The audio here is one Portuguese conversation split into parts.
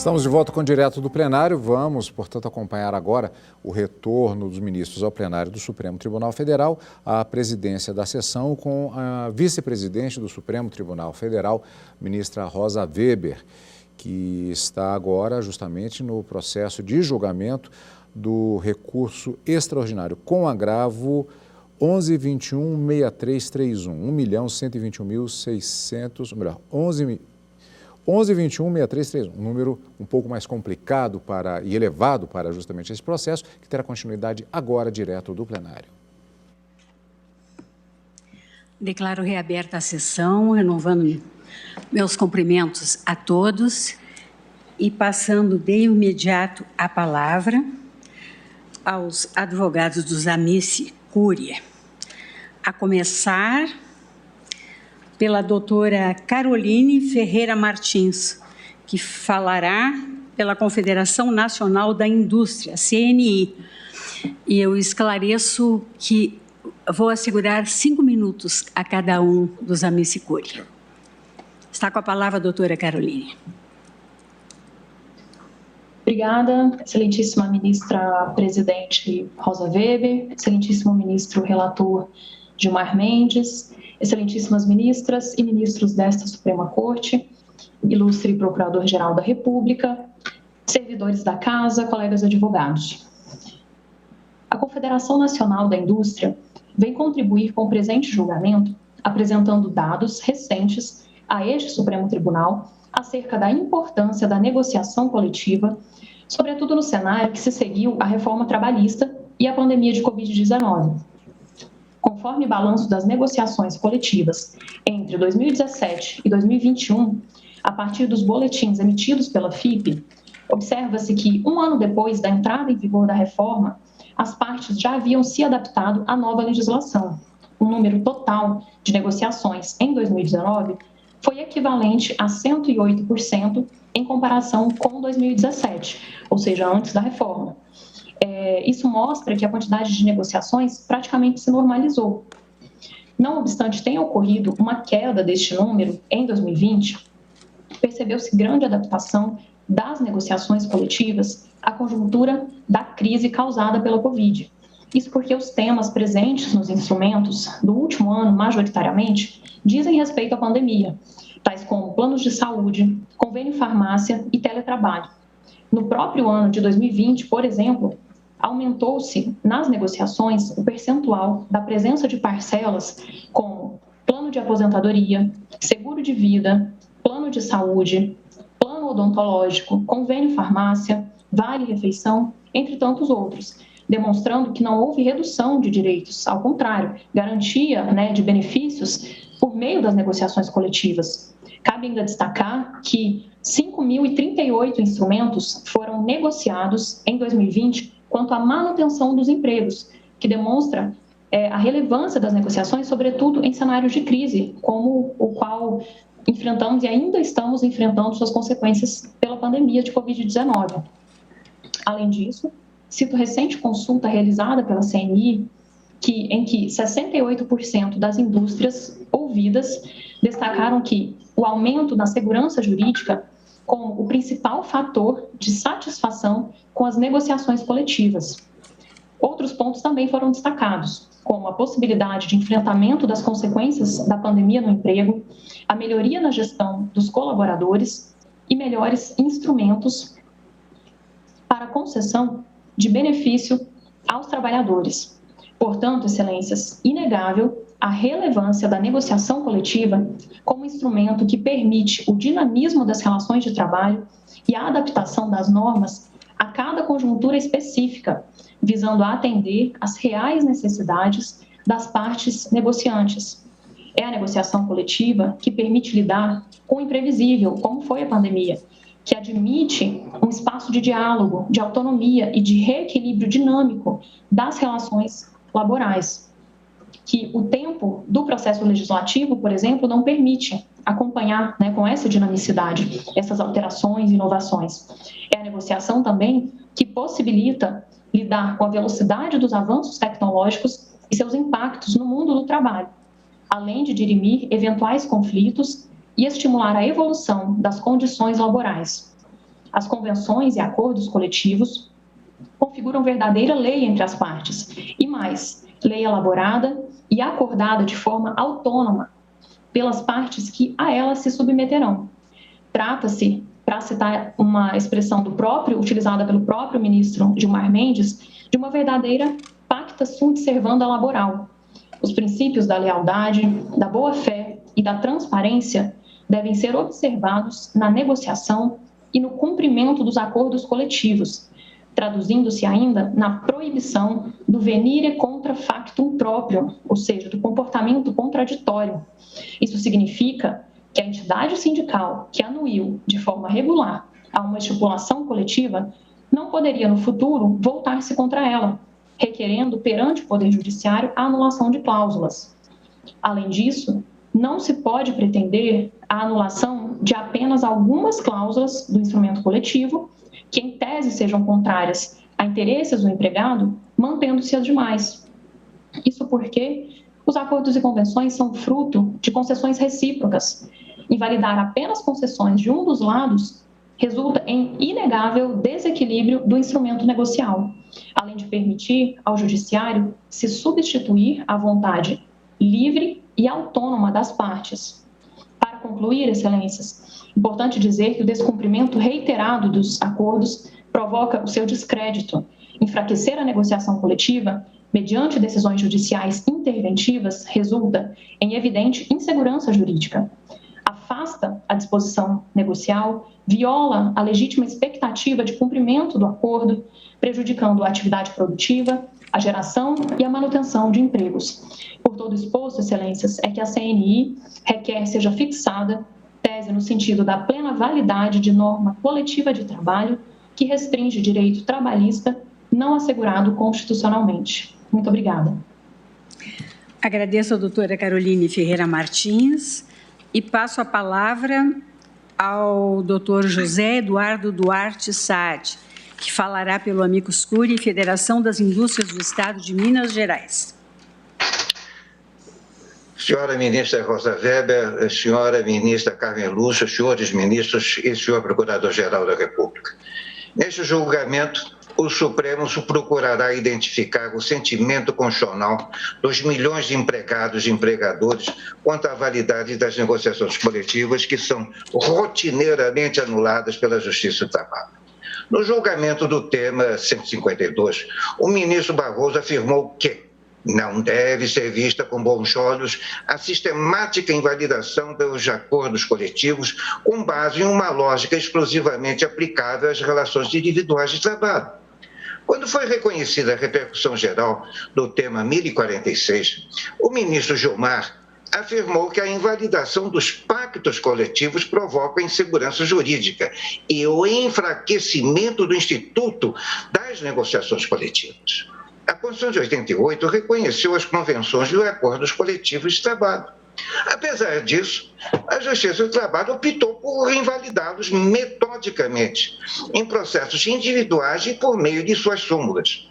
Estamos de volta com o Direto do Plenário. Vamos, portanto, acompanhar agora o retorno dos ministros ao plenário do Supremo Tribunal Federal, à presidência da sessão com a vice-presidente do Supremo Tribunal Federal, ministra Rosa Weber, que está agora justamente no processo de julgamento do recurso extraordinário com agravo 11.21.6331, 1.121.600, melhor, 11.21.6331, um número um pouco mais complicado e elevado para justamente esse processo, que terá continuidade agora direto do plenário. Declaro reaberta a sessão, renovando meus cumprimentos a todos e passando de imediato a palavra aos advogados dos Amici Curiae, a começar pela doutora Caroline Ferreira Martins, que falará pela Confederação Nacional da Indústria, CNI. E eu esclareço que vou assegurar 5 minutos a cada um dos Amici Curiae. Está com a palavra a doutora Caroline. Obrigada, excelentíssima ministra presidente Rosa Weber, excelentíssimo ministro relator Gilmar Mendes, excelentíssimas ministras e ministros desta Suprema Corte, ilustre Procurador-Geral da República, servidores da Casa, colegas advogados. A Confederação Nacional da Indústria vem contribuir com o presente julgamento, apresentando dados recentes a este Supremo Tribunal acerca da importância da negociação coletiva, sobretudo no cenário que se seguiu à reforma trabalhista e à pandemia de Covid-19. Conforme balanço das negociações coletivas entre 2017 e 2021, a partir dos boletins emitidos pela FIPE, observa-se que, um ano depois da entrada em vigor da reforma, as partes já haviam se adaptado à nova legislação. O número total de negociações em 2019 foi equivalente a 108% em comparação com 2017, ou seja, antes da reforma. Isso mostra que a quantidade de negociações praticamente se normalizou. Não obstante tenha ocorrido uma queda deste número em 2020, percebeu-se grande adaptação das negociações coletivas à conjuntura da crise causada pela Covid. Isso porque os temas presentes nos instrumentos do último ano, majoritariamente, dizem respeito à pandemia, tais como planos de saúde, convênio farmácia e teletrabalho. No próprio ano de 2020, por exemplo, aumentou-se nas negociações o percentual da presença de parcelas como plano de aposentadoria, seguro de vida, plano de saúde, plano odontológico, convênio farmácia, vale-refeição, entre tantos outros, demonstrando que não houve redução de direitos, ao contrário, garantia de benefícios por meio das negociações coletivas. Cabe ainda destacar que 5.038 instrumentos foram negociados em 2020 quanto à manutenção dos empregos, que demonstra a relevância das negociações, sobretudo em cenários de crise, como o qual enfrentamos e ainda estamos enfrentando suas consequências pela pandemia de Covid-19. Além disso, cito recente consulta realizada pela CNI, em que 68% das indústrias ouvidas destacaram que o aumento da segurança jurídica como o principal fator de satisfação com as negociações coletivas. Outros pontos também foram destacados, como a possibilidade de enfrentamento das consequências da pandemia no emprego, a melhoria na gestão dos colaboradores e melhores instrumentos para concessão de benefício aos trabalhadores. Portanto, excelências, inegável a relevância da negociação coletiva como instrumento que permite o dinamismo das relações de trabalho e a adaptação das normas a cada conjuntura específica, visando atender às reais necessidades das partes negociantes. É a negociação coletiva que permite lidar com o imprevisível, como foi a pandemia, que admite um espaço de diálogo, de autonomia e de reequilíbrio dinâmico das relações laborais, que o tempo do processo legislativo, por exemplo, não permite acompanhar com essa dinamicidade, essas alterações e inovações. É a negociação também que possibilita lidar com a velocidade dos avanços tecnológicos e seus impactos no mundo do trabalho, além de dirimir eventuais conflitos e estimular a evolução das condições laborais. As convenções e acordos coletivos configuram verdadeira lei entre as partes, e mais, lei elaborada e acordada de forma autônoma pelas partes que a ela se submeterão. Trata-se, para citar uma expressão utilizada pelo próprio ministro Gilmar Mendes, de uma verdadeira pacta sunt servanda laboral. Os princípios da lealdade, da boa-fé e da transparência devem ser observados na negociação e no cumprimento dos acordos coletivos, traduzindo-se ainda na proibição do venire contra factum próprio, ou seja, do comportamento contraditório. Isso significa que a entidade sindical que anuiu de forma regular a uma estipulação coletiva não poderia, no futuro, voltar-se contra ela, requerendo perante o Poder Judiciário a anulação de cláusulas. Além disso, não se pode pretender a anulação de apenas algumas cláusulas do instrumento coletivo, que em tese sejam contrárias a interesses do empregado, mantendo-se as demais. Isso porque os acordos e convenções são fruto de concessões recíprocas. Invalidar apenas concessões de um dos lados resulta em inegável desequilíbrio do instrumento negocial, além de permitir ao judiciário se substituir à vontade livre e autônoma das partes. Para concluir, excelências, importante dizer que o descumprimento reiterado dos acordos provoca o seu descrédito, enfraquecer a negociação coletiva mediante decisões judiciais interventivas resulta em evidente insegurança jurídica. Afasta a disposição negocial, viola a legítima expectativa de cumprimento do acordo, prejudicando a atividade produtiva, a geração e a manutenção de empregos. Por todo exposto, excelências, é que a CNI requer seja fixada tese no sentido da plena validade de norma coletiva de trabalho que restringe direito trabalhista não assegurado constitucionalmente. Muito obrigada. Agradeço a doutora Caroline Ferreira Martins e passo a palavra ao doutor José Eduardo Duarte Saad, que falará pelo Amicus Curiae, Federação das Indústrias do Estado de Minas Gerais. Senhora ministra Rosa Weber, senhora ministra Carmen Lúcia, senhores ministros e senhor procurador-geral da República. Neste julgamento, o Supremo procurará identificar o sentimento constitucional dos milhões de empregados e empregadores quanto à validade das negociações coletivas que são rotineiramente anuladas pela Justiça do Trabalho. No julgamento do tema 152, o ministro Barroso afirmou que não deve ser vista com bons olhos a sistemática invalidação dos acordos coletivos com base em uma lógica exclusivamente aplicável às relações individuais de trabalho. Quando foi reconhecida a repercussão geral do tema 1046, o ministro Gilmar afirmou que a invalidação dos pactos coletivos provoca insegurança jurídica e o enfraquecimento do Instituto das Negociações Coletivas. A Constituição de 88 reconheceu as convenções e os acordos coletivos de trabalho. Apesar disso, a Justiça do Trabalho optou por invalidá-los metodicamente, em processos individuais e por meio de suas súmulas.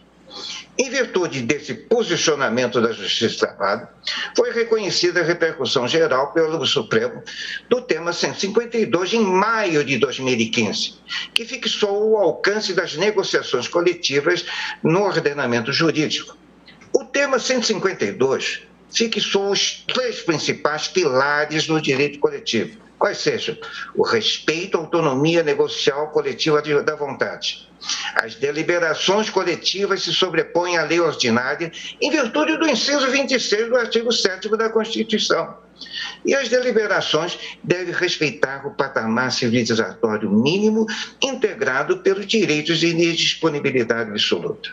Em virtude desse posicionamento da Justiça do Trabalho, foi reconhecida a repercussão geral pelo Supremo do tema 152 em maio de 2015, que fixou o alcance das negociações coletivas no ordenamento jurídico. O tema 152 fixou os três principais pilares do direito coletivo, quais sejam o respeito à autonomia negocial coletiva da vontade. As deliberações coletivas se sobrepõem à lei ordinária em virtude do inciso 26 do artigo 7º da Constituição. E as deliberações devem respeitar o patamar civilizatório mínimo integrado pelos direitos de indisponibilidade absoluta.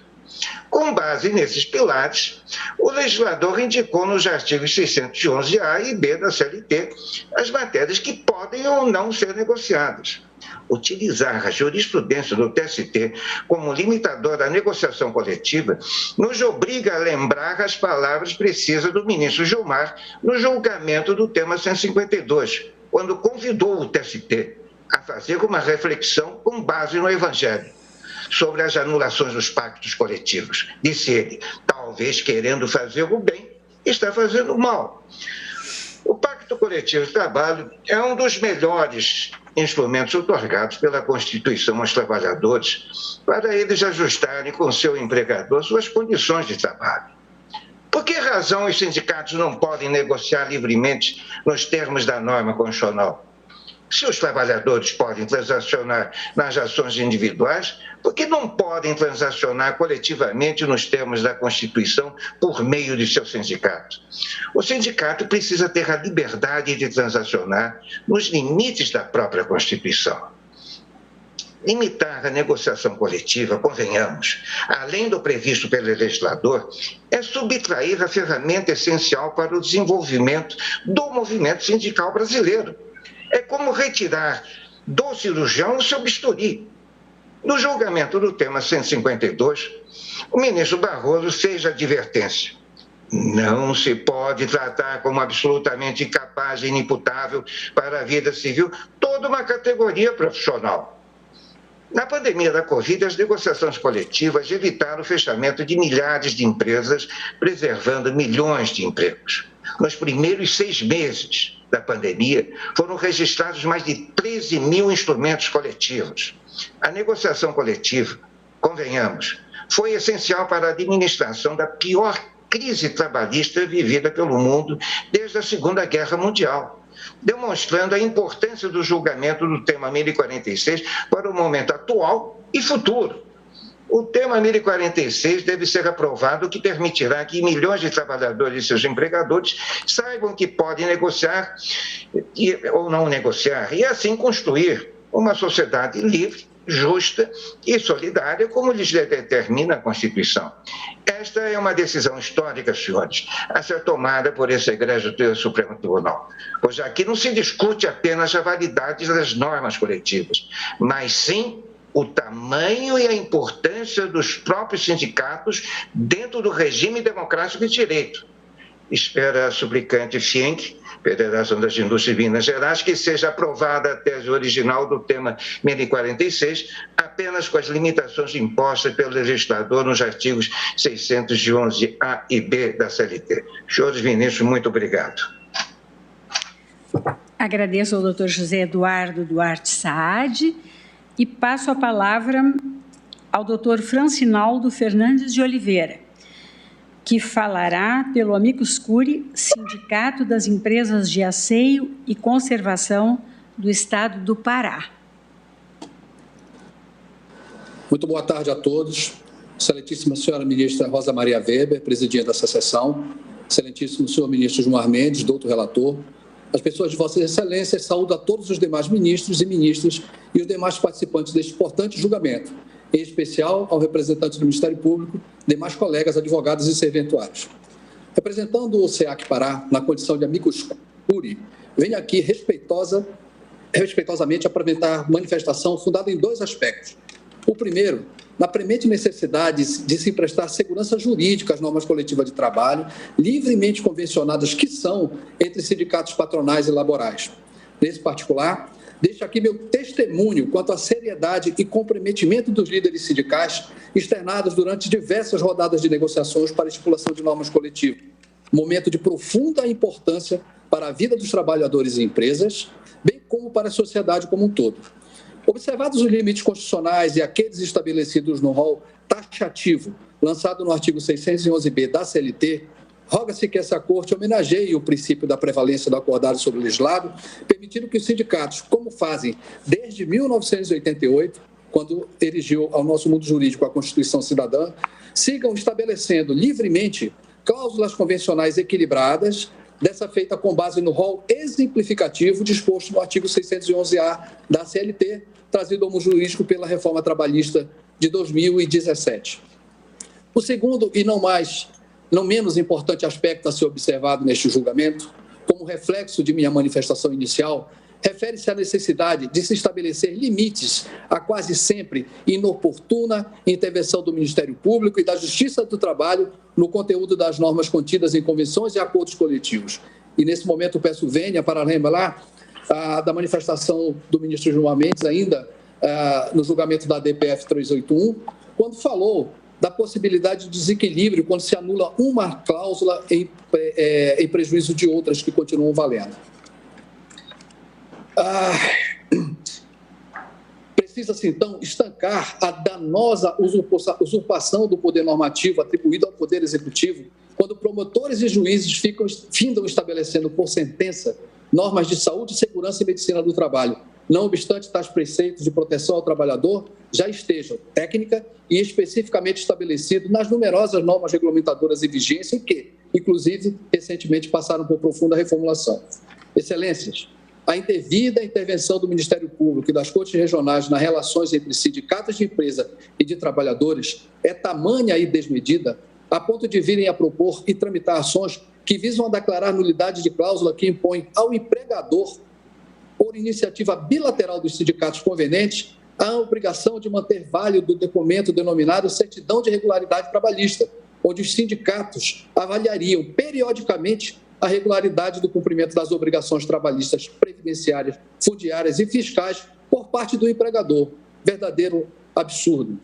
Com base nesses pilares, o legislador indicou nos artigos 611-A e B da CLT as matérias que podem ou não ser negociadas. Utilizar a jurisprudência do TST como limitador da negociação coletiva nos obriga a lembrar as palavras precisas do ministro Gilmar no julgamento do tema 152, quando convidou o TST a fazer uma reflexão com base no Evangelho sobre as anulações dos pactos coletivos. Disse ele, talvez querendo fazer o bem, está fazendo o mal. O Pacto Coletivo de Trabalho é um dos melhores instrumentos otorgados pela Constituição aos trabalhadores para eles ajustarem com seu empregador suas condições de trabalho. Por que razão os sindicatos não podem negociar livremente nos termos da norma constitucional? Se os trabalhadores podem transacionar nas ações individuais, por que não podem transacionar coletivamente nos termos da Constituição por meio de seu sindicato? O sindicato precisa ter a liberdade de transacionar nos limites da própria Constituição. Limitar a negociação coletiva, convenhamos, além do previsto pelo legislador, é subtrair a ferramenta essencial para o desenvolvimento do movimento sindical brasileiro. É como retirar do cirurgião o seu bisturi. No julgamento do tema 152, o ministro Barroso fez a advertência. Não se pode tratar como absolutamente incapaz e inimputável para a vida civil toda uma categoria profissional. Na pandemia da Covid, as negociações coletivas evitaram o fechamento de milhares de empresas, preservando milhões de empregos. Nos primeiros 6 meses da pandemia, foram registrados mais de 13 mil instrumentos coletivos. A negociação coletiva, convenhamos, foi essencial para a administração da pior crise trabalhista vivida pelo mundo desde a Segunda Guerra Mundial, demonstrando a importância do julgamento do tema 1046 para o momento atual e futuro. O tema 1046 deve ser aprovado, o que permitirá que milhões de trabalhadores e seus empregadores saibam que podem negociar ou não negociar, e assim construir uma sociedade livre, justa e solidária, como lhes determina a Constituição. Esta é uma decisão histórica, senhores, a ser tomada por esse egrégio do Supremo Tribunal, pois aqui não se discute apenas a validade das normas coletivas, mas sim o tamanho e a importância dos próprios sindicatos dentro do regime democrático de direito. Espera a suplicante FIENC, Federação das Indústrias de Minas Gerais, que seja aprovada a tese original do tema 1046, apenas com as limitações impostas pelo legislador nos artigos 611A e B da CLT. Senhores ministros, muito obrigado. Agradeço ao doutor José Eduardo Duarte Saad e passo a palavra ao doutor Francinaldo Fernandes de Oliveira, que falará pelo Amicus Curiae, Sindicato das Empresas de Asseio e Conservação do Estado do Pará. Muito boa tarde a todos. Excelentíssima senhora ministra Rosa Maria Weber, presidindo essa sessão. Excelentíssimo senhor ministro Gilmar Mendes, doutor relator. As pessoas de vossas excelências, saúdo a todos os demais ministros e ministras e os demais participantes deste importante julgamento, em especial ao representante do Ministério Público, demais colegas advogados e serventuários. Representando o SEAC Pará, na condição de Amicus Curiae, venho aqui respeitosamente apresentar manifestação fundada em 2 aspectos. O primeiro, na premente necessidade de se prestar segurança jurídica às normas coletivas de trabalho, livremente convencionadas que são entre sindicatos patronais e laborais. Nesse particular, deixo aqui meu testemunho quanto à seriedade e comprometimento dos líderes sindicais externados durante diversas rodadas de negociações para a estipulação de normas coletivas. Momento de profunda importância para a vida dos trabalhadores e empresas, bem como para a sociedade como um todo. Observados os limites constitucionais e aqueles estabelecidos no rol taxativo, lançado no artigo 611-B da CLT, roga-se que essa Corte homenageie o princípio da prevalência do acordado sobre o legislado, permitindo que os sindicatos, como fazem desde 1988, quando erigiu ao nosso mundo jurídico a Constituição Cidadã, sigam estabelecendo livremente cláusulas convencionais equilibradas, dessa feita com base no rol exemplificativo disposto no artigo 611-A da CLT, trazido ao mundo jurídico pela reforma trabalhista de 2017. O segundo e não menos importante aspecto a ser observado neste julgamento, como reflexo de minha manifestação inicial, refere-se à necessidade de se estabelecer limites a quase sempre inoportuna intervenção do Ministério Público e da Justiça do Trabalho no conteúdo das normas contidas em convenções e acordos coletivos. E, nesse momento, peço vênia para lembrar da manifestação do ministro Gilmar Mendes, ainda no julgamento da DPF 381, quando falou da possibilidade de desequilíbrio quando se anula uma cláusula em prejuízo de outras que continuam valendo. Precisa-se, então, estancar a danosa usurpação do poder normativo atribuído ao Poder Executivo, quando promotores e juízes findam estabelecendo por sentença normas de saúde, segurança e medicina do trabalho, não obstante tais preceitos de proteção ao trabalhador já estejam técnica e especificamente estabelecidos nas numerosas normas regulamentadoras em vigência e que, inclusive, recentemente passaram por profunda reformulação. Excelências, a indevida intervenção do Ministério Público e das cortes regionais nas relações entre sindicatos de empresa e de trabalhadores é tamanha e desmedida a ponto de virem a propor e tramitar ações que visam a declarar nulidade de cláusula que impõe ao empregador, por iniciativa bilateral dos sindicatos convenientes, a obrigação de manter válido o documento denominado certidão de regularidade trabalhista, onde os sindicatos avaliariam periodicamente a regularidade do cumprimento das obrigações trabalhistas, previdenciárias, fundiárias e fiscais por parte do empregador. Verdadeiro absurdo.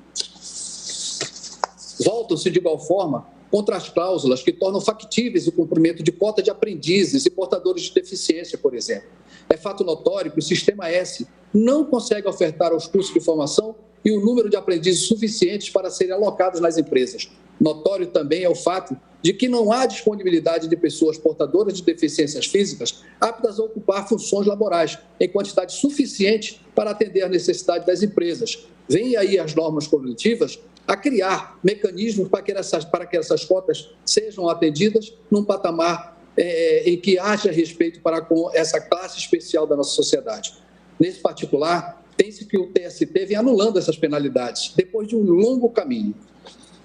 Voltam-se, de igual forma, contra as cláusulas que tornam factíveis o cumprimento de cota de aprendizes e portadores de deficiência, por exemplo. É fato notório que o Sistema S não consegue ofertar aos cursos de formação e o número de aprendizes suficientes para serem alocados nas empresas. Notório também é o fato de que não há disponibilidade de pessoas portadoras de deficiências físicas aptas a ocupar funções laborais em quantidade suficiente para atender à necessidade das empresas. Vêm aí as normas coletivas a criar mecanismos para que essas cotas sejam atendidas num patamar em que haja respeito para com essa classe especial da nossa sociedade. Nesse particular, tem-se que o TST vem anulando essas penalidades, depois de um longo caminho.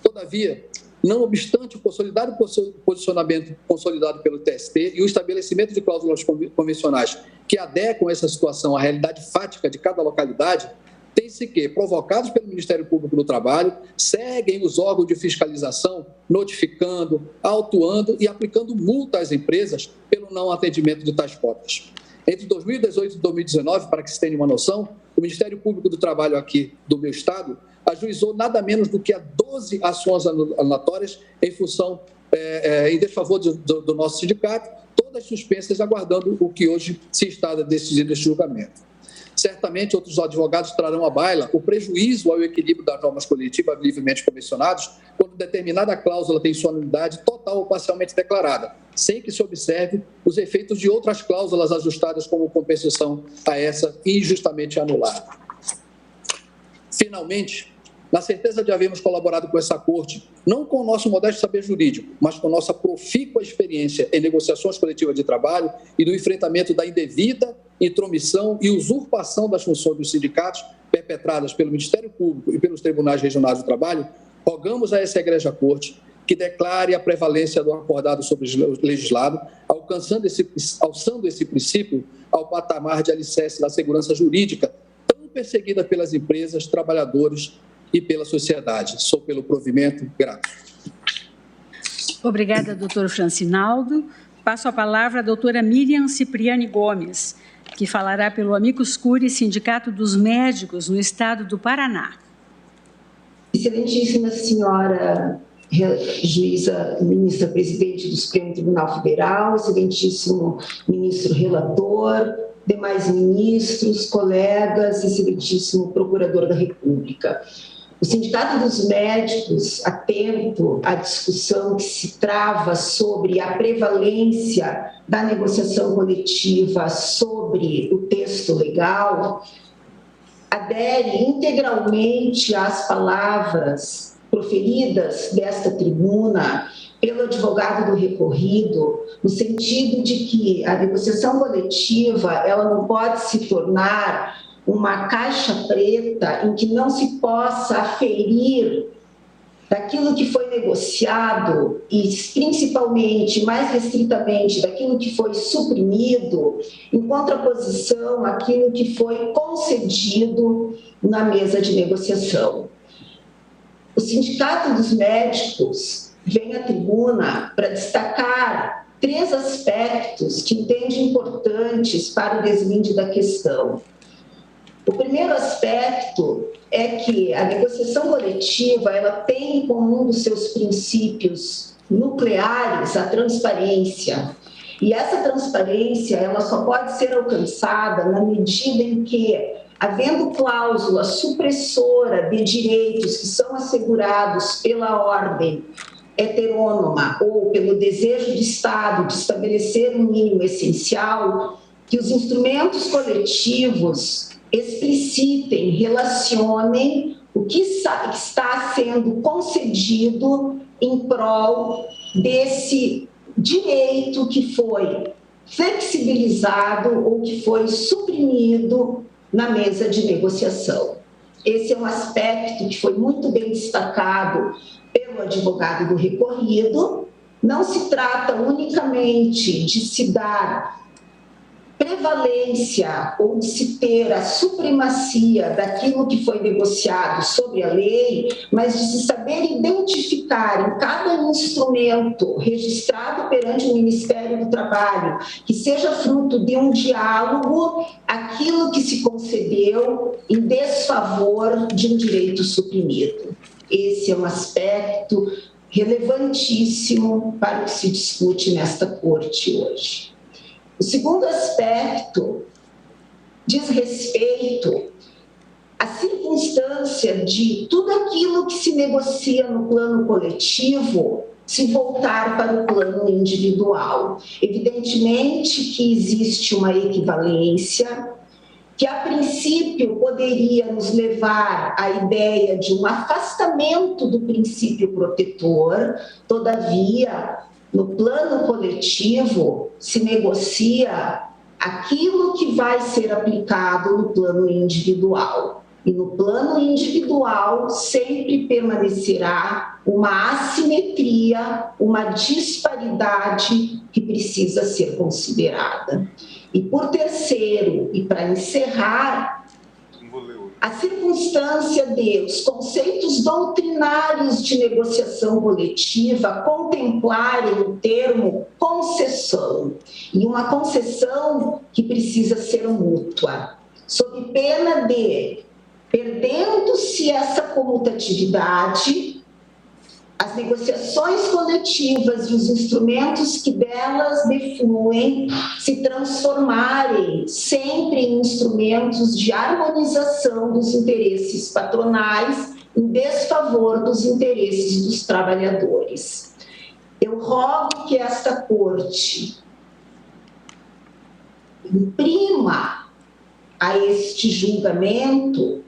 Todavia, não obstante o consolidado posicionamento consolidado pelo TST e o estabelecimento de cláusulas convencionais que adequam essa situação à realidade fática de cada localidade, tem-se que, provocados pelo Ministério Público do Trabalho, seguem os órgãos de fiscalização notificando, autuando e aplicando multa às empresas pelo não atendimento de tais cotas. Entre 2018 e 2019, para que se tenha uma noção, o Ministério Público do Trabalho aqui do meu estado ajuizou nada menos do que 12 ações anulatórias em desfavor do nosso sindicato, todas suspensas, aguardando o que hoje se está decidido neste julgamento. Certamente, outros advogados trarão à baila o prejuízo ao equilíbrio das normas coletivas livremente convencionadas quando determinada cláusula tem sua nulidade total ou parcialmente declarada, sem que se observe os efeitos de outras cláusulas ajustadas como compensação a essa injustamente anulada. Finalmente, na certeza de havermos colaborado com essa Corte, não com o nosso modesto saber jurídico, mas com nossa profícua experiência em negociações coletivas de trabalho e no enfrentamento da indevida intromissão e usurpação das funções dos sindicatos perpetradas pelo Ministério Público e pelos tribunais regionais do trabalho, rogamos a essa egregia Corte que declare a prevalência do acordado sobre o legislado, alçando esse princípio ao patamar de alicerce da segurança jurídica, tão perseguida pelas empresas, trabalhadores e pela sociedade. Sou pelo provimento grato. Obrigada, doutor Francinaldo. Passo a palavra à doutora Miriam Cipriani Gomes, que falará pelo Amicus Curiae, Sindicato dos Médicos no Estado do Paraná. Excelentíssima senhora juíza, ministra presidente do Supremo Tribunal Federal, excelentíssimo ministro relator, demais ministros, colegas, excelentíssimo procurador da República. O Sindicato dos Médicos, atento à discussão que se trava sobre a prevalência da negociação coletiva sobre o texto legal, adere integralmente às palavras proferidas desta tribuna pelo advogado do recorrido, no sentido de que a negociação coletiva ela não pode se tornar uma caixa preta em que não se possa aferir daquilo que foi negociado e, principalmente, mais restritamente, daquilo que foi suprimido, em contraposição àquilo que foi concedido na mesa de negociação. O Sindicato dos Médicos vem à tribuna para destacar 3 aspectos que entende importantes para o deslinde da questão. O primeiro aspecto é que a negociação coletiva ela tem como um dos seus princípios nucleares a transparência. E essa transparência ela só pode ser alcançada na medida em que havendo cláusula supressora de direitos que são assegurados pela ordem heterônoma ou pelo desejo de Estado de estabelecer um mínimo essencial, que os instrumentos coletivos explicitem, relacionem o que está sendo concedido em prol desse direito que foi flexibilizado ou que foi suprimido na mesa de negociação. Esse é um aspecto que foi muito bem destacado pelo advogado do recorrido. Não se trata unicamente de se dar prevalência ou de se ter a supremacia daquilo que foi negociado sobre a lei, mas de se saber identificar em cada instrumento registrado perante o Ministério do Trabalho, que seja fruto de um diálogo, aquilo que se concedeu em desfavor de um direito suprimido. Esse é um aspecto relevantíssimo para o que se discute nesta corte hoje. O segundo aspecto diz respeito à circunstância de tudo aquilo que se negocia no plano coletivo se voltar para o plano individual. Evidentemente que existe uma equivalência, que a princípio poderia nos levar à ideia de um afastamento do princípio protetor, todavia, no plano coletivo, se negocia aquilo que vai ser aplicado no plano individual. E no plano individual sempre permanecerá uma assimetria, uma disparidade que precisa ser considerada. E por terceiro, e para encerrar, a circunstância de os conceitos doutrinários de negociação coletiva contemplarem o termo concessão, e uma concessão que precisa ser mútua, sob pena de, perdendo-se essa comutatividade, as negociações coletivas e os instrumentos que delas defluem se transformarem sempre em instrumentos de harmonização dos interesses patronais em desfavor dos interesses dos trabalhadores. Eu rogo que esta corte imprima a este julgamento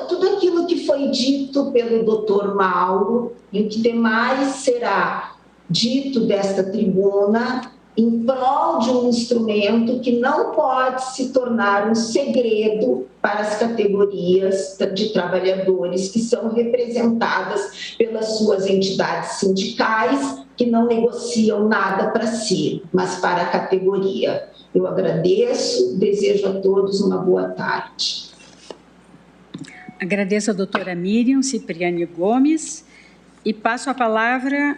tudo aquilo que foi dito pelo doutor Mauro e o que demais será dito desta tribuna em prol de um instrumento que não pode se tornar um segredo para as categorias de trabalhadores que são representadas pelas suas entidades sindicais, que não negociam nada para si, mas para a categoria. Eu agradeço, desejo a todos uma boa tarde. Agradeço a doutora Miriam Cipriani Gomes e passo a palavra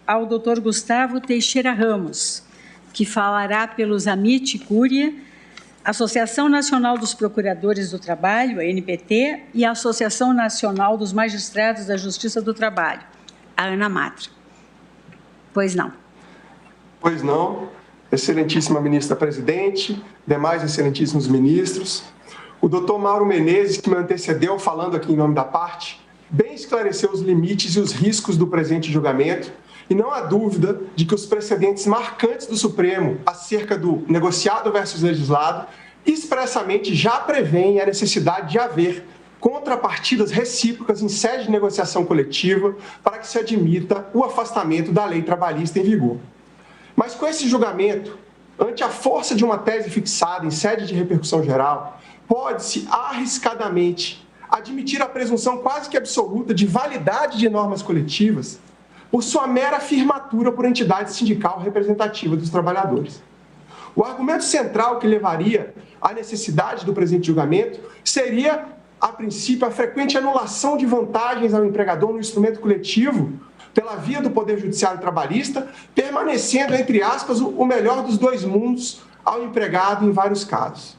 ao doutor Gustavo Teixeira Ramos, que falará pelos Amit Cúria, Associação Nacional dos Procuradores do Trabalho, a ANPT, e a Associação Nacional dos Magistrados da Justiça do Trabalho, a ANAMATRA. Pois não. Pois não. Excelentíssima ministra presidente, demais excelentíssimos ministros, o doutor Mauro Menezes, que me antecedeu falando aqui em nome da parte, bem esclareceu os limites e os riscos do presente julgamento, e não há dúvida de que os precedentes marcantes do Supremo acerca do negociado versus legislado expressamente já prevêem a necessidade de haver contrapartidas recíprocas em sede de negociação coletiva para que se admita o afastamento da lei trabalhista em vigor. Mas com esse julgamento, ante a força de uma tese fixada em sede de repercussão geral, pode-se arriscadamente admitir a presunção quase que absoluta de validade de normas coletivas por sua mera afirmatura por entidade sindical representativa dos trabalhadores. O argumento central que levaria à necessidade do presente julgamento seria, a princípio, a frequente anulação de vantagens ao empregador no instrumento coletivo pela via do Poder Judiciário Trabalhista, permanecendo, entre aspas, o melhor dos dois mundos ao empregado em vários casos.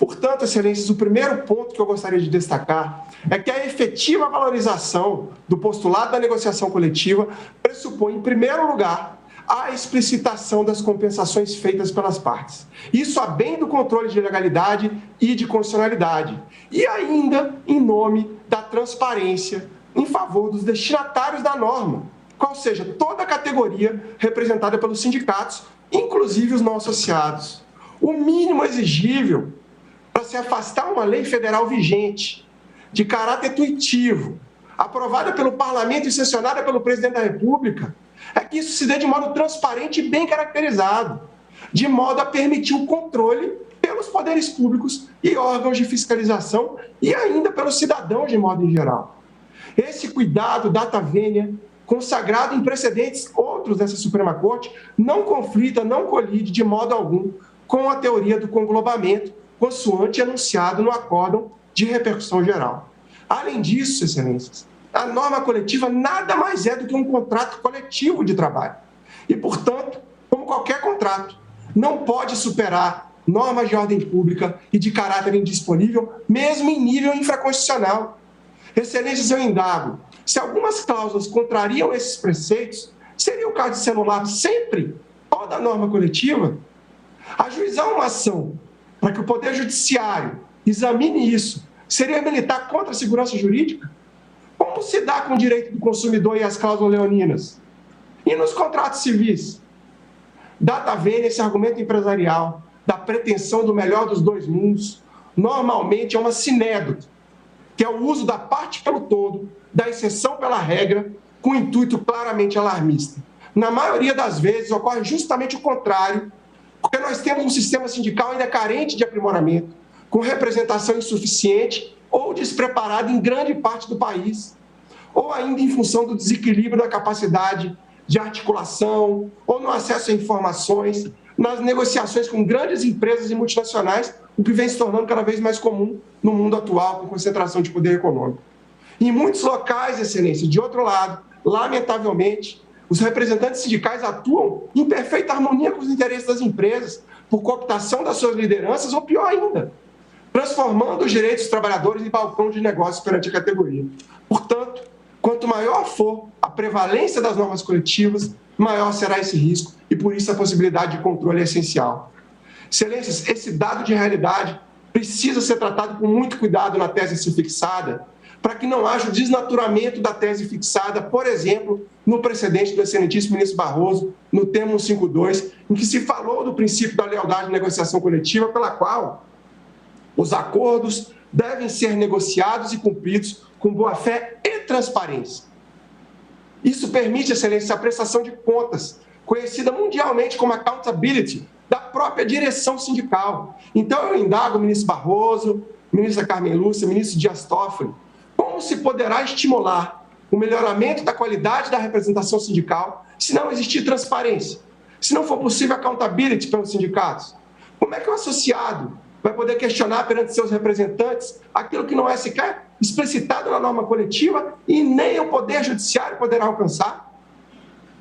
Portanto, excelências, o primeiro ponto que eu gostaria de destacar é que a efetiva valorização do postulado da negociação coletiva pressupõe, em primeiro lugar, a explicitação das compensações feitas pelas partes. Isso a bem do controle de legalidade e de constitucionalidade. E ainda em nome da transparência em favor dos destinatários da norma, qual seja toda a categoria representada pelos sindicatos, inclusive os não associados. O mínimo exigível para se afastar uma lei federal vigente, de caráter intuitivo, aprovada pelo Parlamento e sancionada pelo Presidente da República, é que isso se dê de modo transparente e bem caracterizado, de modo a permitir o controle pelos poderes públicos e órgãos de fiscalização e ainda pelos cidadãos de modo em geral. Esse cuidado data vênia, consagrado em precedentes outros dessa Suprema Corte, não conflita, não colide de modo algum com a teoria do conglobamento, consoante anunciado no acórdão de repercussão geral. Além disso, excelências, a norma coletiva nada mais é do que um contrato coletivo de trabalho. E, portanto, como qualquer contrato, não pode superar normas de ordem pública e de caráter indisponível, mesmo em nível infraconstitucional. Excelências, eu indago, se algumas cláusulas contrariam esses preceitos, seria o caso de ser anulado sempre toda a norma coletiva? Ajuizar uma ação para que o Poder Judiciário examine isso seria militar contra a segurança jurídica? Como se dá com o direito do consumidor e as cláusulas leoninas? E nos contratos civis? Data vênia esse argumento empresarial da pretensão do melhor dos dois mundos, normalmente é uma sinédota, que é o uso da parte pelo todo, da exceção pela regra, com intuito claramente alarmista. Na maioria das vezes, ocorre justamente o contrário, porque nós temos um sistema sindical ainda carente de aprimoramento, com representação insuficiente ou despreparada em grande parte do país, ou ainda em função do desequilíbrio da capacidade de articulação ou no acesso a informações, nas negociações com grandes empresas e multinacionais, o que vem se tornando cada vez mais comum no mundo atual, com concentração de poder econômico. Em muitos locais, excelência, de outro lado, lamentavelmente, os representantes sindicais atuam em perfeita harmonia com os interesses das empresas, por cooptação das suas lideranças, ou pior ainda, transformando os direitos dos trabalhadores em balcão de negócios perante a categoria. Portanto, quanto maior for a prevalência das normas coletivas, maior será esse risco e, por isso, a possibilidade de controle é essencial. Excelências, esse dado de realidade precisa ser tratado com muito cuidado na tese a ser fixada, para que não haja o desnaturamento da tese fixada, por exemplo, no precedente do excelentíssimo ministro Barroso, no tema 152, em que se falou do princípio da lealdade de negociação coletiva, pela qual os acordos devem ser negociados e cumpridos com boa-fé e transparência. Isso permite, excelência, a prestação de contas, conhecida mundialmente como accountability, da própria direção sindical. Então, eu indago o ministro Barroso, ministra Carmen Lúcia, ministro Dias Toffoli, como se poderá estimular o melhoramento da qualidade da representação sindical se não existir transparência, se não for possível accountability pelos sindicatos? Como é que o associado vai poder questionar perante seus representantes aquilo que não é sequer explicitado na norma coletiva e nem o Poder Judiciário poderá alcançar?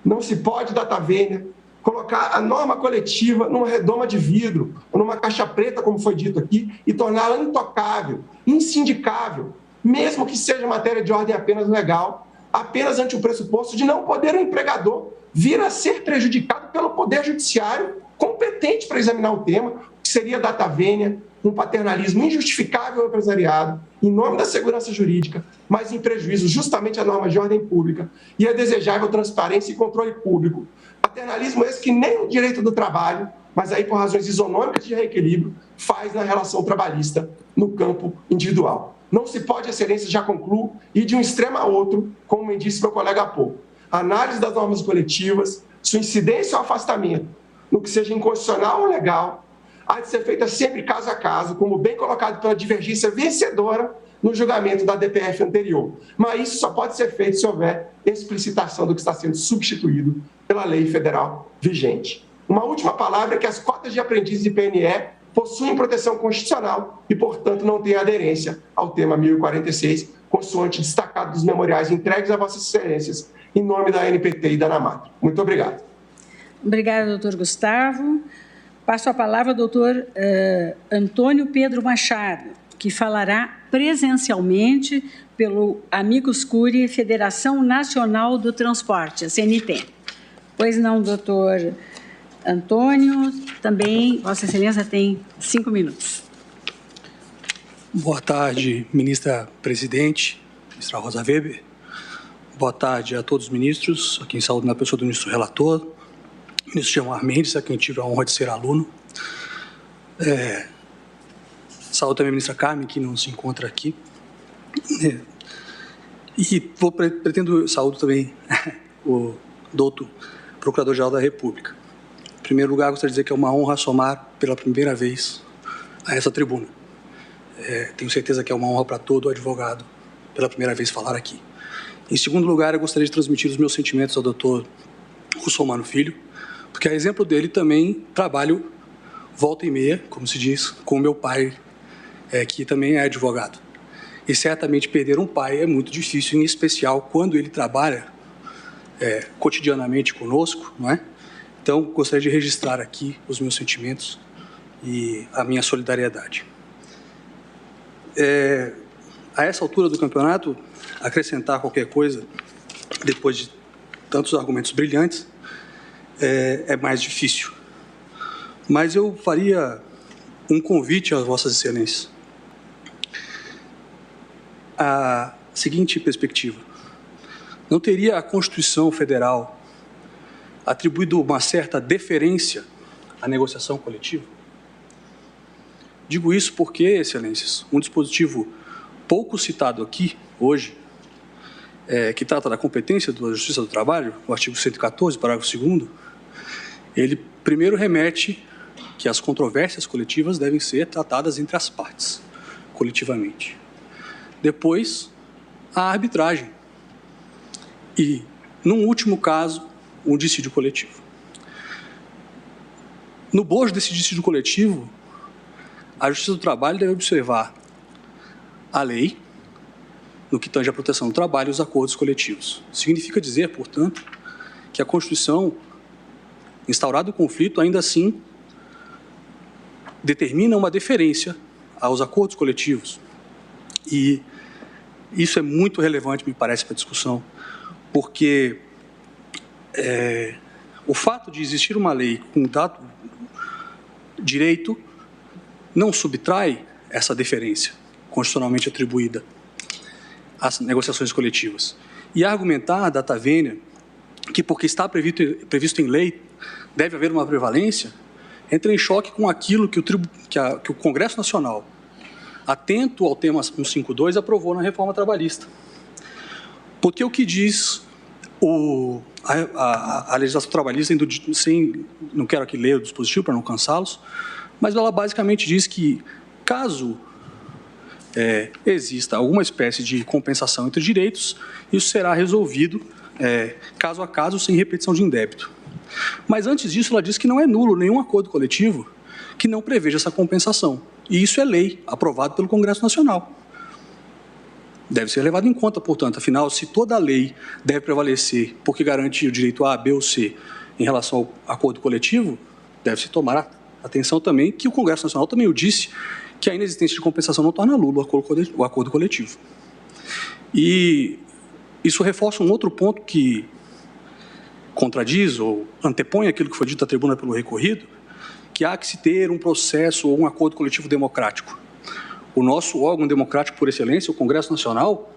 Não se pode, data vênia, colocar a norma coletiva numa redoma de vidro ou numa caixa preta, como foi dito aqui, e torná-la intocável, insindicável, mesmo que seja matéria de ordem apenas legal, apenas ante o pressuposto de não poder o empregador vir a ser prejudicado pelo Poder Judiciário competente para examinar o tema, que seria data vênia, um paternalismo injustificável ao empresariado, em nome da segurança jurídica, mas em prejuízo justamente à norma de ordem pública e a desejável transparência e controle público. Paternalismo esse que nem o direito do trabalho, mas aí por razões isonômicas de reequilíbrio, faz na relação trabalhista no campo individual. Não se pode, excelência, já concluo, ir de um extremo a outro, como me disse meu colega há pouco. A análise das normas coletivas, sua incidência ou afastamento, no que seja inconstitucional ou legal, há de ser feita sempre caso a caso, como bem colocado pela divergência vencedora no julgamento da DPF anterior. Mas isso só pode ser feito se houver explicitação do que está sendo substituído pela lei federal vigente. Uma última palavra é que as cotas de aprendizes de PNE possuem proteção constitucional e, portanto, não têm aderência ao tema 1046, consoante destacado dos memoriais entregues a vossas excelências, em nome da ANPT e da ANAMAT. Muito obrigado. Obrigada, doutor Gustavo. Passo a palavra ao doutor Antônio Pedro Machado, que falará presencialmente pelo Amicus Curiae, Federação Nacional do Transporte, a CNT. Pois não, doutor Antônio. Também, Vossa Excelência tem 5 minutos. Boa tarde, ministra presidente, ministra Rosa Weber. Boa tarde a todos os ministros, a quem saúdo na pessoa do ministro relator, ministro Gilmar Mendes, a quem tive a honra de ser aluno. Saúdo também a ministra Carmen, que não se encontra aqui. E pretendo saúdo também o doutor Procurador-Geral da República. Em primeiro lugar, gostaria de dizer que é uma honra somar pela primeira vez a essa tribuna. Tenho certeza que é uma honra para todo advogado pela primeira vez falar aqui. Em segundo lugar, eu gostaria de transmitir os meus sentimentos ao doutor Russomano Filho, porque a exemplo dele também trabalho volta e meia, como se diz, com o meu pai, que também é advogado. E certamente perder um pai é muito difícil, em especial quando ele trabalha cotidianamente conosco, não é? Então, gostaria de registrar aqui os meus sentimentos e a minha solidariedade. A essa altura do campeonato, acrescentar qualquer coisa, depois de tantos argumentos brilhantes, é mais difícil. Mas eu faria um convite às Vossas Excelências. A seguinte perspectiva: não teria a Constituição Federal atribuído uma certa deferência à negociação coletiva? Digo isso porque, Excelências, um dispositivo pouco citado aqui hoje, que trata da competência da Justiça do Trabalho, o artigo 114, parágrafo 2º, ele primeiro remete que as controvérsias coletivas devem ser tratadas entre as partes, coletivamente. Depois, a arbitragem. E, num último caso, um dissídio coletivo. No bojo desse dissídio coletivo, a Justiça do Trabalho deve observar a lei, no que tange à proteção do trabalho e os acordos coletivos. Significa dizer, portanto, que a Constituição, instaurado o conflito, ainda assim determina uma deferência aos acordos coletivos. E isso é muito relevante, me parece, para a discussão, porque o fato de existir uma lei com dado direito não subtrai essa deferência constitucionalmente atribuída às negociações coletivas. E argumentar, data vênia, que porque está previsto em lei deve haver uma prevalência, entra em choque com aquilo que o Congresso Nacional, atento ao tema 152, aprovou na reforma trabalhista. Porque o que diz a legislação trabalhista, não quero aqui ler o dispositivo para não cansá-los, mas ela basicamente diz que, caso exista alguma espécie de compensação entre direitos, isso será resolvido caso a caso, sem repetição de indébito. Mas antes disso, ela diz que não é nulo nenhum acordo coletivo que não preveja essa compensação. E isso é lei, aprovado pelo Congresso Nacional. Deve ser levado em conta, portanto, afinal, se toda a lei deve prevalecer porque garante o direito A, B ou C em relação ao acordo coletivo, deve-se tomar atenção também que o Congresso Nacional também o disse, que a inexistência de compensação não torna nulo o acordo coletivo. E isso reforça um outro ponto que contradiz ou antepõe aquilo que foi dito à tribuna pelo recorrido, que há que se ter um processo ou um acordo coletivo democrático. O nosso órgão democrático por excelência, o Congresso Nacional,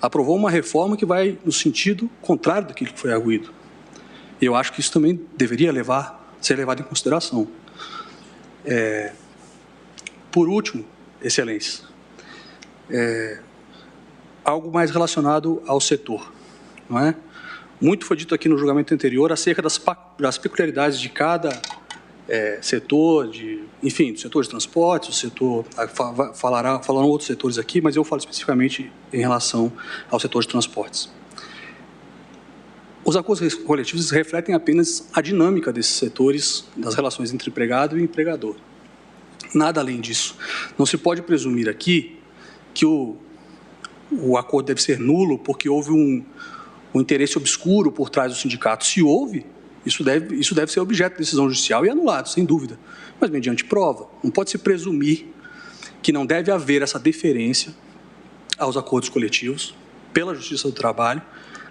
aprovou uma reforma que vai no sentido contrário daquilo que foi arguído. Eu acho que isso também deveria ser levado em consideração. Por último, excelência, algo mais relacionado ao setor, não é? Muito foi dito aqui no julgamento anterior acerca das peculiaridades de cada setor, enfim, do setor de transportes, o setor, falarão outros setores aqui, mas eu falo especificamente em relação ao setor de transportes. Os acordos coletivos refletem apenas a dinâmica desses setores, das relações entre empregado e empregador. Nada além disso. Não se pode presumir aqui que o acordo deve ser nulo porque houve um interesse obscuro por trás do sindicato. Se houve, isso deve ser objeto de decisão judicial e anulado, sem dúvida. Mas mediante prova. Não pode se presumir que não deve haver essa deferência aos acordos coletivos pela Justiça do Trabalho,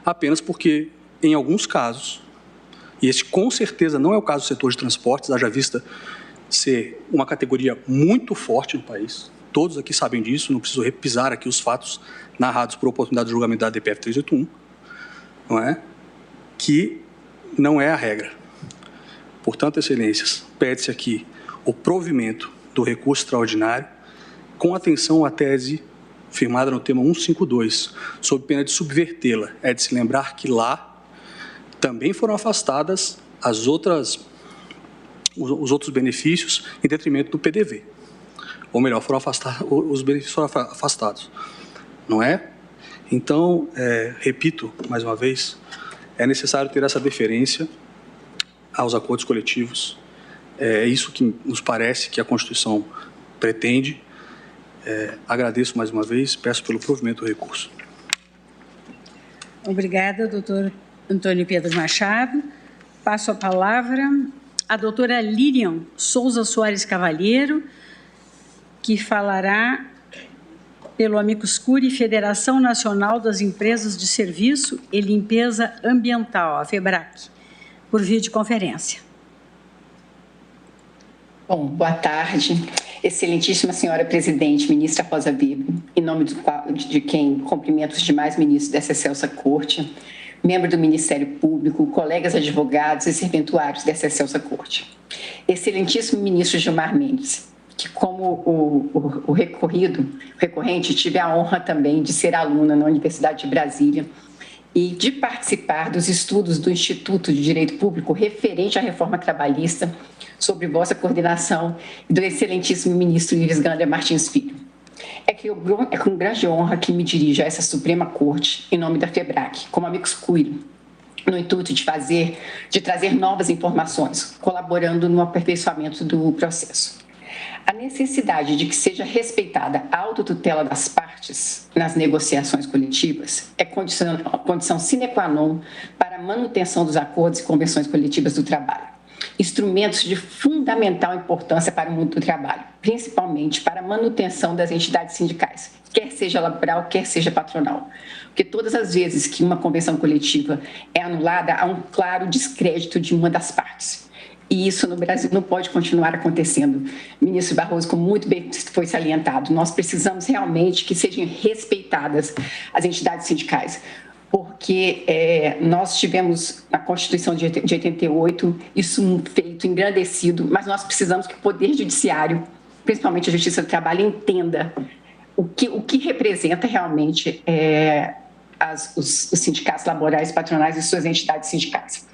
apenas porque, em alguns casos, e este com certeza não é o caso do setor de transportes, haja vista ser uma categoria muito forte no país. Todos aqui sabem disso, não preciso repisar aqui os fatos narrados por oportunidade de julgamento da DPF 381, não é? Que não é a regra. Portanto, excelências, pede-se aqui o provimento do recurso extraordinário com atenção à tese firmada no tema 152, sob pena de subvertê-la. É de se lembrar que lá também foram afastadas os outros benefícios em detrimento do PDV. Ou melhor, os benefícios foram afastados. Não é? Então, repito mais uma vez, é necessário ter essa deferência aos acordos coletivos. É isso que nos parece que a Constituição pretende. Agradeço mais uma vez, peço pelo provimento do recurso. Obrigada, doutor Antônio Pedro Machado. Passo a palavra à doutora Lilian Souza Soares Cavalheiro, que falará pelo Amicus Curiae, Federação Nacional das Empresas de Serviço e Limpeza Ambiental, a FEBRAC, por videoconferência. Bom, boa tarde. Excelentíssima senhora presidente, ministra Rosa Weber, em nome de quem cumprimento os demais ministros dessa excelsa corte, membro do Ministério Público, colegas advogados e serventuários dessa excelsa corte. Excelentíssimo ministro Gilmar Mendes, que como o recorrente, tive a honra também de ser aluna na Universidade de Brasília e de participar dos estudos do Instituto de Direito Público referente à reforma trabalhista, sob vossa coordenação e do excelentíssimo ministro Ives Gandra Martins Filho. É com grande honra que me dirijo a essa Suprema Corte, em nome da FEBRAC, como Amicus Curiae, no intuito de trazer novas informações, colaborando no aperfeiçoamento do processo. A necessidade de que seja respeitada a autotutela das partes nas negociações coletivas é condição sine qua non para a manutenção dos acordos e convenções coletivas do trabalho, instrumentos de fundamental importância para o mundo do trabalho, principalmente para a manutenção das entidades sindicais, quer seja laboral, quer seja patronal. Porque todas as vezes que uma convenção coletiva é anulada, há um claro descrédito de uma das partes. E isso no Brasil não pode continuar acontecendo. Ministro Barroso, como muito bem foi salientado, nós precisamos realmente que sejam respeitadas as entidades sindicais, porque nós tivemos na Constituição de 88 isso um feito engrandecido, mas nós precisamos que o Poder Judiciário, principalmente a Justiça do Trabalho, entenda o que representa realmente os sindicatos laborais, patronais e suas entidades sindicais.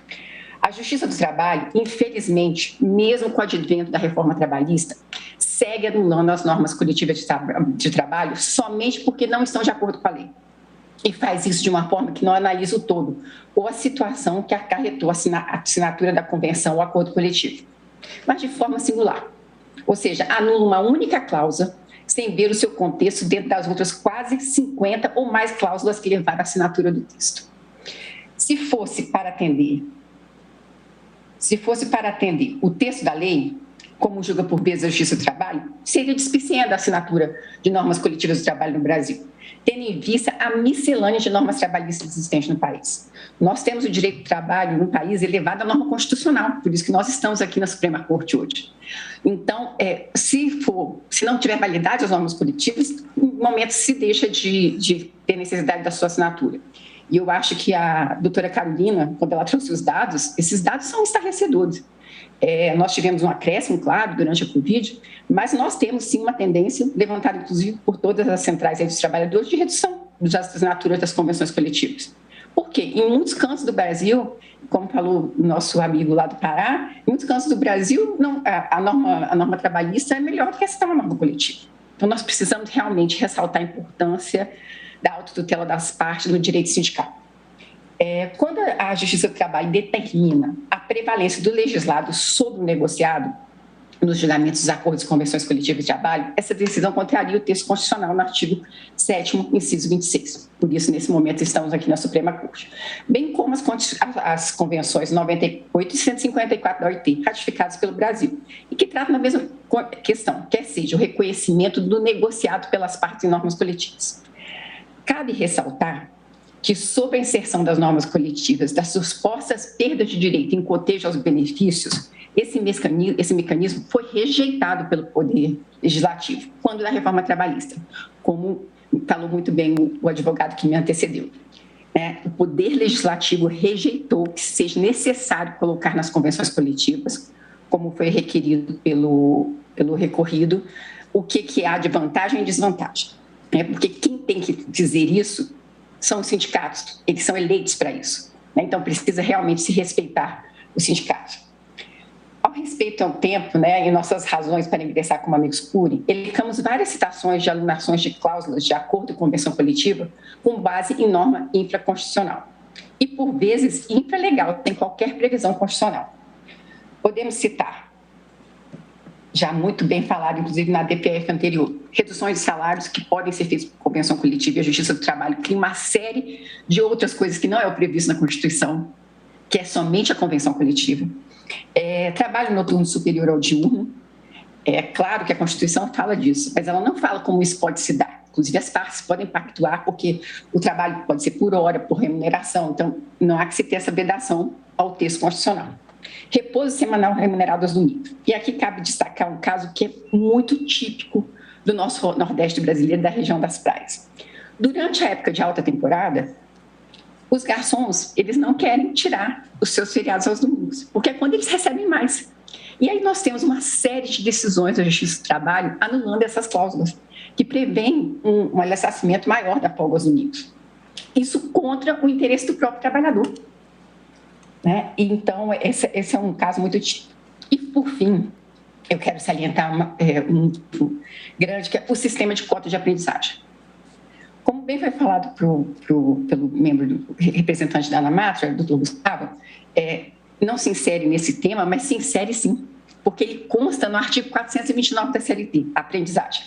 A Justiça do Trabalho, infelizmente, mesmo com o advento da reforma trabalhista, segue anulando as normas coletivas de trabalho somente porque não estão de acordo com a lei. E faz isso de uma forma que não analisa o todo, ou a situação que acarretou a assinatura da convenção ou acordo coletivo, mas de forma singular. Ou seja, anula uma única cláusula sem ver o seu contexto dentro das outras quase 50 ou mais cláusulas que levaram à assinatura do texto. Se fosse para atender o texto da lei, como julga por vezes a Justiça do Trabalho, seria dispensada a assinatura de normas coletivas do trabalho no Brasil, tendo em vista a miscelânea de normas trabalhistas existentes no país. Nós temos o direito do trabalho no país elevado à norma constitucional, por isso que nós estamos aqui na Suprema Corte hoje. Então, se não tiver validade as normas coletivas, no momento se deixa de ter necessidade da sua assinatura. E eu acho que a doutora Carolina, quando ela trouxe os dados, esses dados são estarrecedores. Nós tivemos um acréscimo, claro, durante a Covid, mas nós temos, sim, uma tendência, levantada, inclusive, por todas as centrais dos trabalhadores, de redução das assinaturas das convenções coletivas. Por quê? Em muitos cantos do Brasil, como falou o nosso amigo lá do Pará, em muitos cantos do Brasil, a norma trabalhista é melhor do que essa norma coletiva. Então, nós precisamos realmente ressaltar a importância da autotutela das partes no direito sindical. Quando a Justiça do Trabalho determina a prevalência do legislado sobre o negociado nos julgamentos dos acordos e convenções coletivas de trabalho, essa decisão contraria o texto constitucional no artigo 7º, inciso 26. Por isso, nesse momento, estamos aqui na Suprema Corte. Bem como as convenções 98 e 154 da OIT, ratificadas pelo Brasil, e que tratam da mesma questão, quer seja o reconhecimento do negociado pelas partes em normas coletivas. Cabe ressaltar que, sob a inserção das normas coletivas, das supostas perdas de direito em cotejo aos benefícios, esse mecanismo foi rejeitado pelo Poder Legislativo, quando da reforma trabalhista, como falou muito bem o advogado que me antecedeu. O Poder Legislativo rejeitou que seja necessário colocar nas convenções coletivas, como foi requerido pelo recorrido, o que há de vantagem e desvantagem. Porque quem tem que dizer isso são os sindicatos, eles são eleitos para isso. Então, precisa realmente se respeitar os sindicatos. Ao respeito ao tempo, e nossas razões para ingressar como amigos Cury, elencamos várias citações de alunações de cláusulas de acordo e convenção coletiva com base em norma infraconstitucional. E, por vezes, infralegal, sem qualquer previsão constitucional. Podemos citar, já muito bem falado, inclusive na DPF anterior, reduções de salários que podem ser feitas por convenção coletiva e a Justiça do Trabalho cria uma série de outras coisas que não é o previsto na Constituição, que é somente a convenção coletiva. Trabalho noturno superior ao diurno, é claro que a Constituição fala disso, mas ela não fala como isso pode se dar. Inclusive, as partes podem pactuar, porque o trabalho pode ser por hora, por remuneração, então não há que se ter essa vedação ao texto constitucional. Repouso semanal remunerado aos domingos. E aqui cabe destacar um caso que é muito típico do nosso Nordeste brasileiro, da região das praias. Durante a época de alta temporada, os garçons, eles não querem tirar os seus feriados aos domingos, porque é quando eles recebem mais. E aí nós temos uma série de decisões da Justiça do Trabalho anulando essas cláusulas, que prevêem um ressarcimento maior da folga aos domingos. Isso contra o interesse do próprio trabalhador. Então, esse é um caso muito típico. E, por fim, eu quero salientar um grande, que é o sistema de cota de aprendizagem. Como bem foi falado pelo representante da ANAMATRA, doutor Gustavo, não se insere nesse tema, mas se insere sim, porque ele consta no artigo 429 da CLT, a aprendizagem.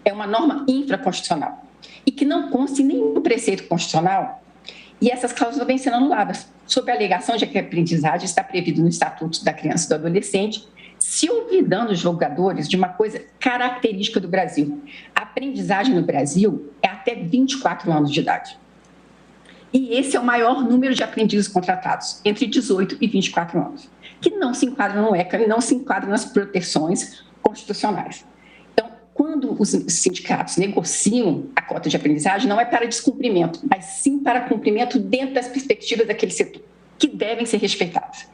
É uma norma infraconstitucional e que não consta em nenhum preceito constitucional, e essas cláusulas vêm sendo anuladas, sob a alegação de que a aprendizagem está prevista no Estatuto da Criança e do Adolescente, se olvidando os julgadores de uma coisa característica do Brasil. A aprendizagem no Brasil é até 24 anos de idade. E esse é o maior número de aprendizes contratados, entre 18 e 24 anos, que não se enquadram no ECA e não se enquadram nas proteções constitucionais. Então, quando os sindicatos negociam a cota de aprendizagem, não é para descumprimento, mas sim para cumprimento dentro das perspectivas daquele setor, que devem ser respeitadas.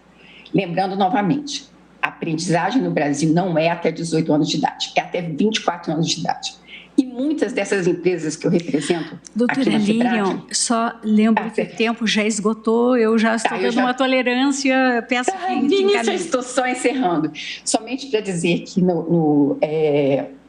Lembrando novamente, a aprendizagem no Brasil não é até 18 anos de idade, é até 24 anos de idade. E muitas dessas empresas que eu represento... Doutora Lilian, só lembro que o tempo já esgotou, eu já estou dando uma tolerância, peço que... Ministra, eu estou só encerrando. Somente para dizer que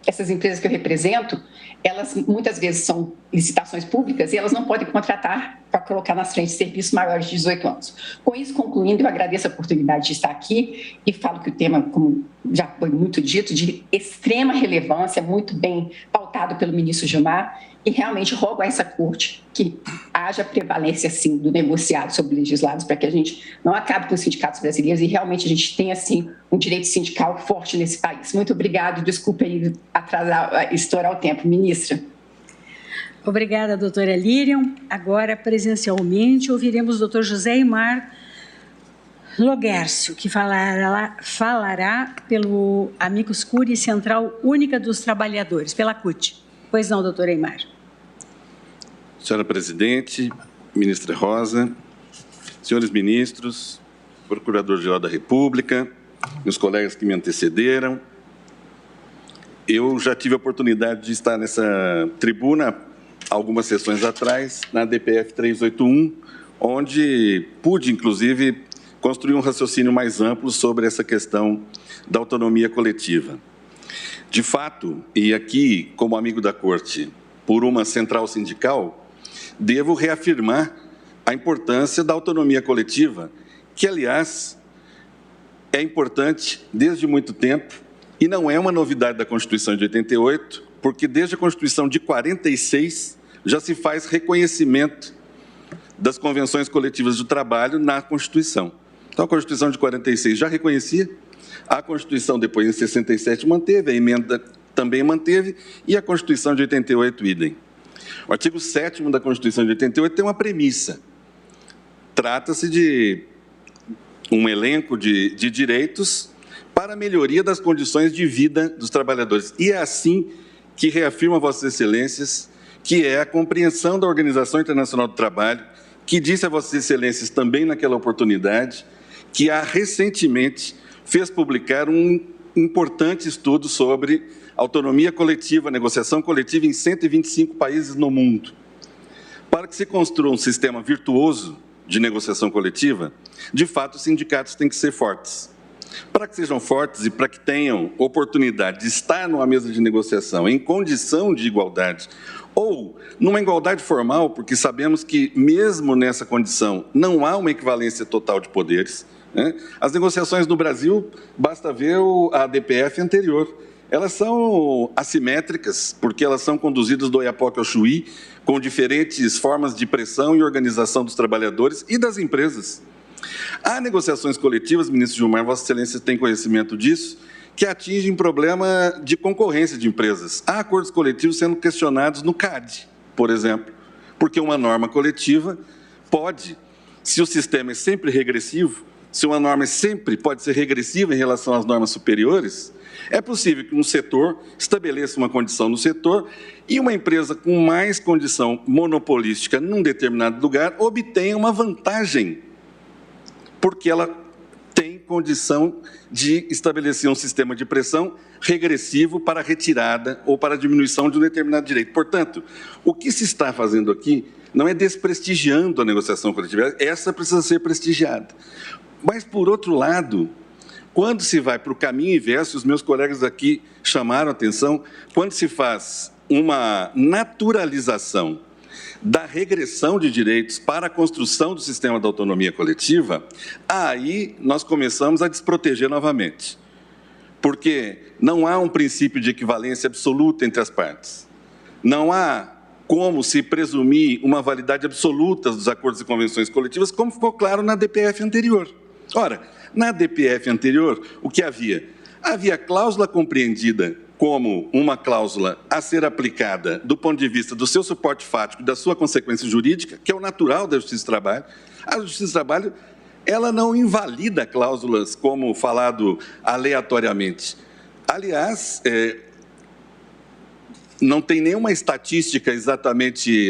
essas empresas que eu represento, elas muitas vezes são licitações públicas e elas não podem contratar para colocar nas frentes serviços maiores de 18 anos. Com isso, concluindo, eu agradeço a oportunidade de estar aqui e falo que o tema, como já foi muito dito, de extrema relevância, muito bem pautado pelo ministro Gilmar, e realmente rogo a essa corte que haja prevalência, sim, do negociado sobre legislados para que a gente não acabe com os sindicatos brasileiros e realmente a gente tenha, assim, um direito sindical forte nesse país. Muito obrigado, desculpe aí estourar o tempo. Ministra. Obrigada, doutora Lilian. Agora, presencialmente, ouviremos o doutor José Aymar Loguércio, que falará pelo Amicus Curiae Central Única dos Trabalhadores, pela CUT. Pois não, doutor Aymar. Senhora Presidente, ministra Rosa, senhores ministros, Procurador-Geral da República, meus colegas que me antecederam, eu já tive a oportunidade de estar nessa tribuna algumas sessões atrás, na DPF 381, onde pude, inclusive, construir um raciocínio mais amplo sobre essa questão da autonomia coletiva. De fato, e aqui, como amigo da Corte, por uma central sindical, devo reafirmar a importância da autonomia coletiva, que, aliás, é importante desde muito tempo e não é uma novidade da Constituição de 88, porque desde a Constituição de 46 já se faz reconhecimento das convenções coletivas do trabalho na Constituição. Então, a Constituição de 46 já reconhecia, a Constituição depois, em 67, manteve, a emenda também manteve, e a Constituição de 88, idem. O artigo 7º da Constituição de 88 tem uma premissa. Trata-se de um elenco de direitos para a melhoria das condições de vida dos trabalhadores. E é assim que reafirma Vossas Excelências que é a compreensão da Organização Internacional do Trabalho, que disse a Vossas Excelências também naquela oportunidade, que recentemente fez publicar um importante estudo sobre autonomia coletiva, negociação coletiva em 125 países no mundo. Para que se construa um sistema virtuoso de negociação coletiva, de fato, os sindicatos têm que ser fortes. Para que sejam fortes e para que tenham oportunidade de estar numa mesa de negociação em condição de igualdade, ou numa igualdade formal, porque sabemos que, mesmo nessa condição, não há uma equivalência total de poderes, né? As negociações no Brasil, basta ver a ADPF anterior. Elas são assimétricas, porque elas são conduzidas do Oiapoque ao Chuí, com diferentes formas de pressão e organização dos trabalhadores e das empresas. Há negociações coletivas, ministro Gilmar, Vossa Excelência tem conhecimento disso, que atingem problema de concorrência de empresas. Há acordos coletivos sendo questionados no CAD, por exemplo, porque uma norma coletiva pode, se o sistema é sempre regressivo, se uma norma sempre pode ser regressiva em relação às normas superiores, é possível que um setor estabeleça uma condição no setor e uma empresa com mais condição monopolística num determinado lugar obtenha uma vantagem, porque ela tem condição de estabelecer um sistema de pressão regressivo para a retirada ou para a diminuição de um determinado direito. Portanto, o que se está fazendo aqui não é desprestigiando a negociação coletiva, essa precisa ser prestigiada. Mas, por outro lado, quando se vai para o caminho inverso, os meus colegas aqui chamaram a atenção, quando se faz uma naturalização da regressão de direitos para a construção do sistema da autonomia coletiva, aí nós começamos a desproteger novamente. Porque não há um princípio de equivalência absoluta entre as partes. Não há como se presumir uma validade absoluta dos acordos e convenções coletivas, como ficou claro na DPF anterior. Ora, na DPF anterior, o que havia? Havia cláusula compreendida como uma cláusula a ser aplicada do ponto de vista do seu suporte fático e da sua consequência jurídica, que é o natural da Justiça do Trabalho. A Justiça do Trabalho, ela não invalida cláusulas como falado aleatoriamente. Aliás, não tem nenhuma estatística exatamente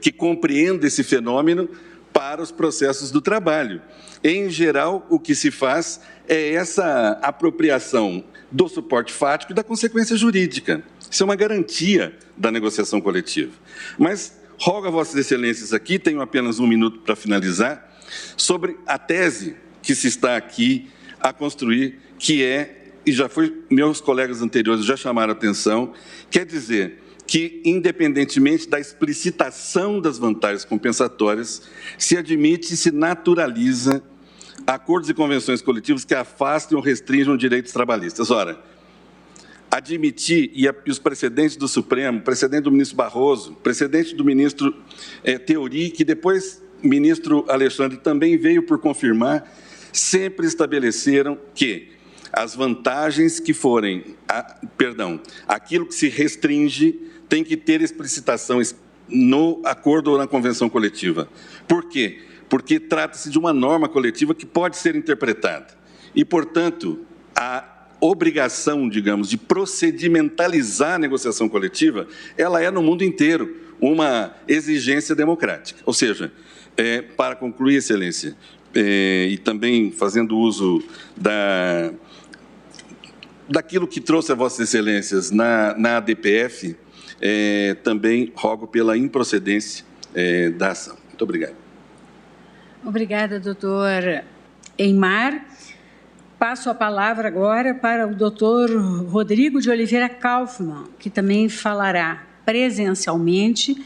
que compreenda esse fenômeno para os processos do trabalho. Em geral, o que se faz é essa apropriação do suporte fático e da consequência jurídica. Isso é uma garantia da negociação coletiva. Mas rogo a Vossas Excelências aqui, tenho apenas 1 minuto para finalizar, sobre a tese que se está aqui a construir, que e já foi, meus colegas anteriores já chamaram a atenção, quer dizer que, independentemente da explicitação das vantagens compensatórias, se admite e se naturaliza acordos e convenções coletivas que afastem ou restringam direitos trabalhistas. Ora, admitir, e os precedentes do Supremo, precedente do ministro Barroso, precedente do ministro Theory, que depois o ministro Alexandre também veio por confirmar, sempre estabeleceram que as vantagens que forem, aquilo que se restringe tem que ter explicitação no acordo ou na convenção coletiva. Por quê? Porque trata-se de uma norma coletiva que pode ser interpretada. E, portanto, a obrigação, digamos, de procedimentalizar a negociação coletiva, ela é, no mundo inteiro, uma exigência democrática. Ou seja, para concluir, Excelência, e também fazendo uso daquilo que trouxe a Vossas Excelências na ADPF, também rogo pela improcedência da ação. Muito obrigado. Obrigada, doutor Eymar. Passo a palavra agora para o doutor Rodrigo de Oliveira Kaufmann, que também falará presencialmente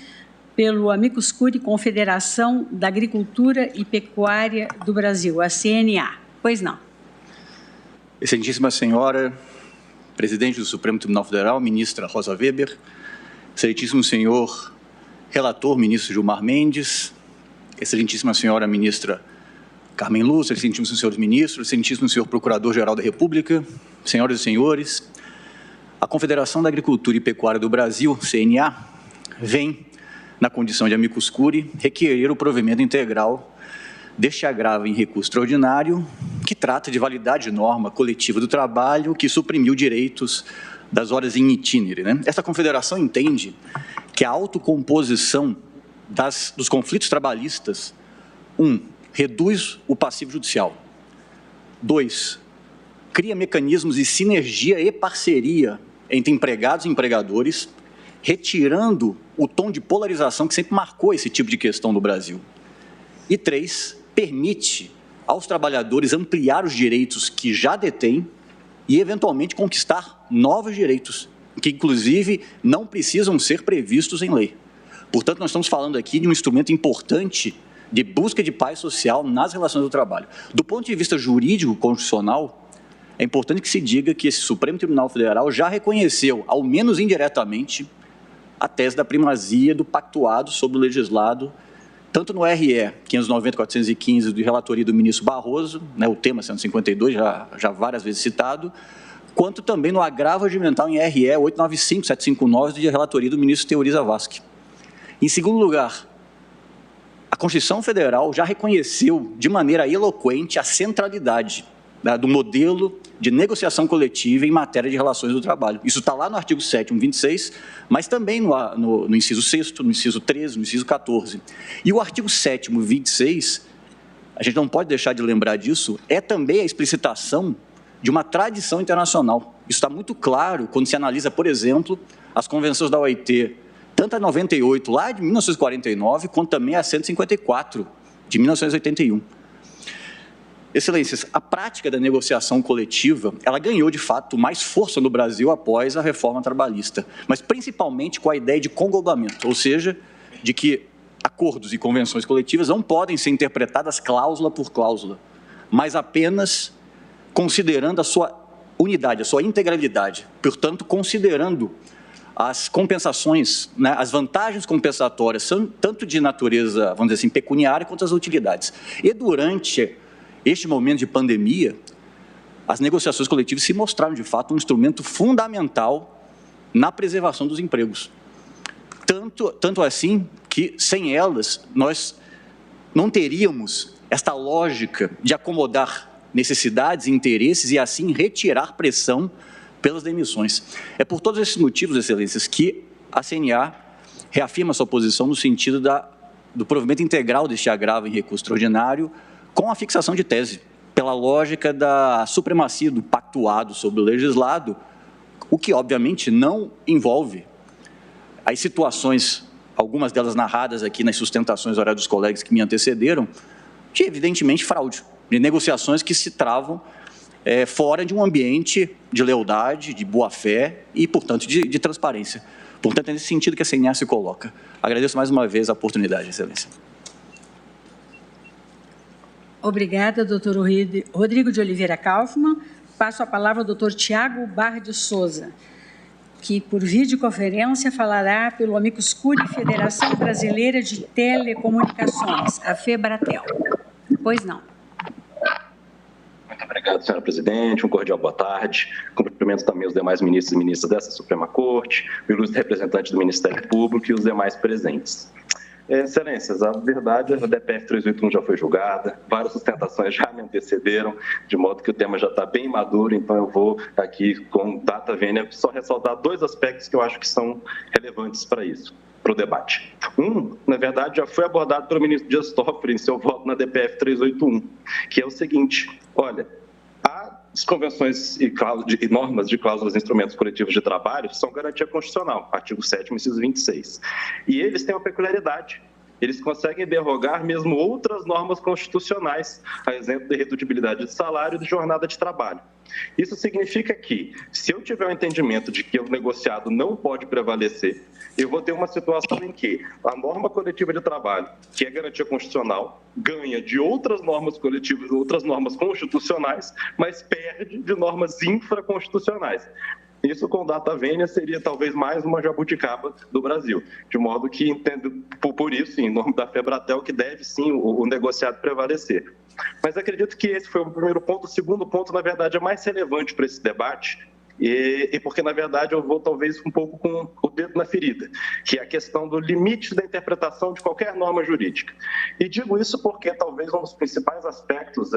pelo Amicus Curiae Confederação da Agricultura e Pecuária do Brasil, a CNA. Pois não. Excelentíssima Senhora, Presidente do Supremo Tribunal Federal, Ministra Rosa Weber, Excelentíssimo Senhor Relator, Ministro Gilmar Mendes, Excelentíssima Senhora Ministra Carmen Lúcia, Excelentíssimos Senhores Ministros, Excelentíssimo Senhor Procurador-Geral da República, Senhoras e Senhores, a Confederação da Agricultura e Pecuária do Brasil, CNA, vem, na condição de amicus curiae, requerer o provimento integral deste agravo em recurso extraordinário, que trata de validade de norma coletiva do trabalho que suprimiu direitos das horas in itinere, né? Essa confederação entende que a autocomposição dos conflitos trabalhistas, 1, reduz o passivo judicial, 2, cria mecanismos de sinergia e parceria entre empregados e empregadores, retirando o tom de polarização que sempre marcou esse tipo de questão no Brasil. E 3, permite aos trabalhadores ampliar os direitos que já detêm e, eventualmente, conquistar novos direitos, que, inclusive, não precisam ser previstos em lei. Portanto, nós estamos falando aqui de um instrumento importante de busca de paz social nas relações do trabalho. Do ponto de vista jurídico constitucional, é importante que se diga que esse Supremo Tribunal Federal já reconheceu, ao menos indiretamente, a tese da primazia do pactuado sobre o legislado, tanto no RE 590-415 de relatoria do ministro Barroso, né, o tema 152, já várias vezes citado, quanto também no agravo regimental em RE 895-759 de relatoria do ministro Teori Zavascki. Em segundo lugar, a Constituição Federal já reconheceu de maneira eloquente a centralidade, né, do modelo de negociação coletiva em matéria de relações do trabalho. Isso está lá no artigo 7º, 26, mas também no inciso 6º, no inciso 13, no inciso 14. E o artigo 7º, 26, a gente não pode deixar de lembrar disso, é também a explicitação de uma tradição internacional. Isso está muito claro quando se analisa, por exemplo, as convenções da OIT, tanto a 98, lá de 1949, quanto também a 154, de 1981. Excelências, a prática da negociação coletiva, ela ganhou, de fato, mais força no Brasil após a reforma trabalhista, mas principalmente com a ideia de conglobamento, ou seja, de que acordos e convenções coletivas não podem ser interpretadas cláusula por cláusula, mas apenas considerando a sua unidade, a sua integralidade, portanto, considerando as compensações, né, as vantagens compensatórias, tanto de natureza, vamos dizer assim, pecuniária, quanto as utilidades. E durante este momento de pandemia, as negociações coletivas se mostraram, de fato, um instrumento fundamental na preservação dos empregos. Tanto assim que, sem elas, nós não teríamos esta lógica de acomodar necessidades e interesses e, assim, retirar pressão pelas demissões. É por todos esses motivos, excelências, que a CNA reafirma sua posição no sentido do provimento integral deste agravo em recurso extraordinário, com a fixação de tese, pela lógica da supremacia do pactuado sobre o legislado, o que, obviamente, não envolve as situações, algumas delas narradas aqui nas sustentações orais dos colegas que me antecederam, de, evidentemente, fraude, de negociações que se travam fora de um ambiente de lealdade, de boa-fé e, portanto, de transparência. Portanto, é nesse sentido que a CNA se coloca. Agradeço mais uma vez a oportunidade, excelência. Obrigada, doutor Rodrigo de Oliveira Kaufmann. Passo a palavra ao doutor Tiago Barra de Souza, que, por videoconferência, falará pelo amicus curiae Federação Brasileira de Telecomunicações, a FEBRATEL. Pois não. Muito obrigado, senhora presidente. Um cordial boa tarde. Cumprimento também os demais ministros e ministras dessa Suprema Corte, o ilustre representante do Ministério Público e os demais presentes. Excelências, a verdade, a DPF 381 já foi julgada, várias sustentações já me antecederam, de modo que o tema já está bem maduro, então eu vou aqui, com data vênia, só ressaltar dois aspectos que eu acho que são relevantes para isso, para o debate. Um, na verdade, já foi abordado pelo ministro Dias Toffoli em seu voto na DPF 381, que é o seguinte: olha, as convenções e normas de cláusulas e instrumentos coletivos de trabalho são garantia constitucional, artigo 7º, inciso 26. E eles têm uma peculiaridade. Eles conseguem derrogar mesmo outras normas constitucionais, a exemplo da irredutibilidade de salário e de jornada de trabalho. Isso significa que, se eu tiver o entendimento de que o negociado não pode prevalecer, eu vou ter uma situação em que a norma coletiva de trabalho, que é garantia constitucional, ganha de outras normas coletivas, outras normas constitucionais, mas perde de normas infraconstitucionais. Isso, com data vênia, seria talvez mais uma jabuticaba do Brasil. De modo que entendo, por isso, em nome da FEBRATEL, que deve sim o negociado prevalecer. Mas acredito que esse foi o primeiro ponto. O segundo ponto, na verdade, é mais relevante para esse debate, E porque, na verdade, eu vou talvez um pouco com o dedo na ferida, que é a questão do limite da interpretação de qualquer norma jurídica. E digo isso porque talvez um dos principais aspectos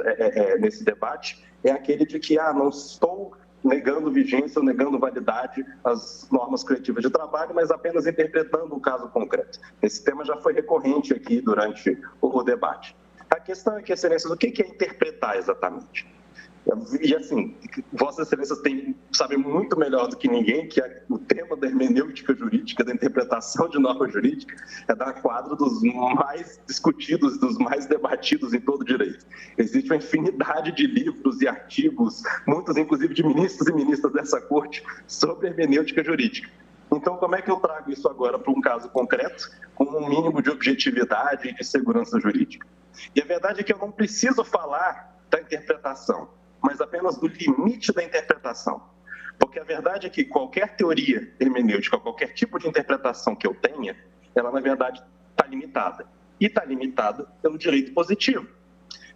nesse debate é aquele de que, não estou negando vigência ou negando validade às normas coletivas de trabalho, mas apenas interpretando o caso concreto. Esse tema já foi recorrente aqui durante o debate. A questão é que, Excelências, o que é interpretar exatamente? E assim, Vossas Excelências sabem muito melhor do que ninguém que o tema da hermenêutica jurídica, da interpretação de norma jurídica, é da quadro dos mais discutidos, dos mais debatidos em todo o direito. Existe uma infinidade de livros e artigos, muitos inclusive de ministros e ministras dessa corte, sobre hermenêutica jurídica. Então, como é que eu trago isso agora para um caso concreto, com um mínimo de objetividade e de segurança jurídica? E a verdade é que eu não preciso falar da interpretação, mas apenas do limite da interpretação. Porque a verdade é que qualquer teoria hermenêutica, qualquer tipo de interpretação que eu tenha, ela, na verdade, está limitada. E está limitada pelo direito positivo.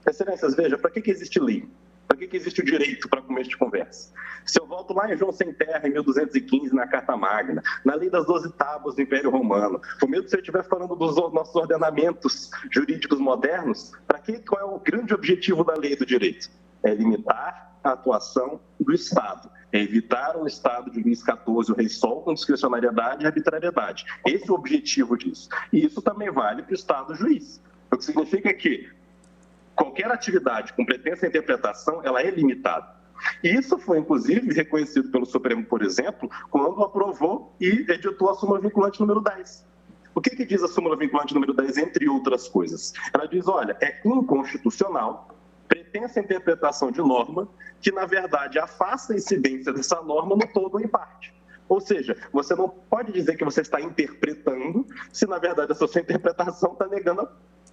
Excelências, veja, para que existe lei? Para que existe o direito para começo de conversa? Se eu volto lá em João Sem Terra, em 1215, na Carta Magna, na Lei das 12 Tábuas do Império Romano, ou mesmo se eu estiver falando dos nossos ordenamentos jurídicos modernos, qual é o grande objetivo da lei do direito? É limitar a atuação do Estado, é evitar um Estado de Luís XIV, o Rei Sol, com discricionariedade e arbitrariedade. Esse é o objetivo disso. E isso também vale para o Estado juiz, o que significa que qualquer atividade com pretensa interpretação, ela é limitada. E isso foi, inclusive, reconhecido pelo Supremo, por exemplo, quando aprovou e editou a súmula vinculante número 10. O que diz a súmula vinculante número 10, entre outras coisas? Ela diz, olha, é inconstitucional pretensa interpretação de norma que, na verdade, afasta a incidência dessa norma no todo ou em parte. Ou seja, você não pode dizer que você está interpretando se, na verdade, essa sua interpretação está negando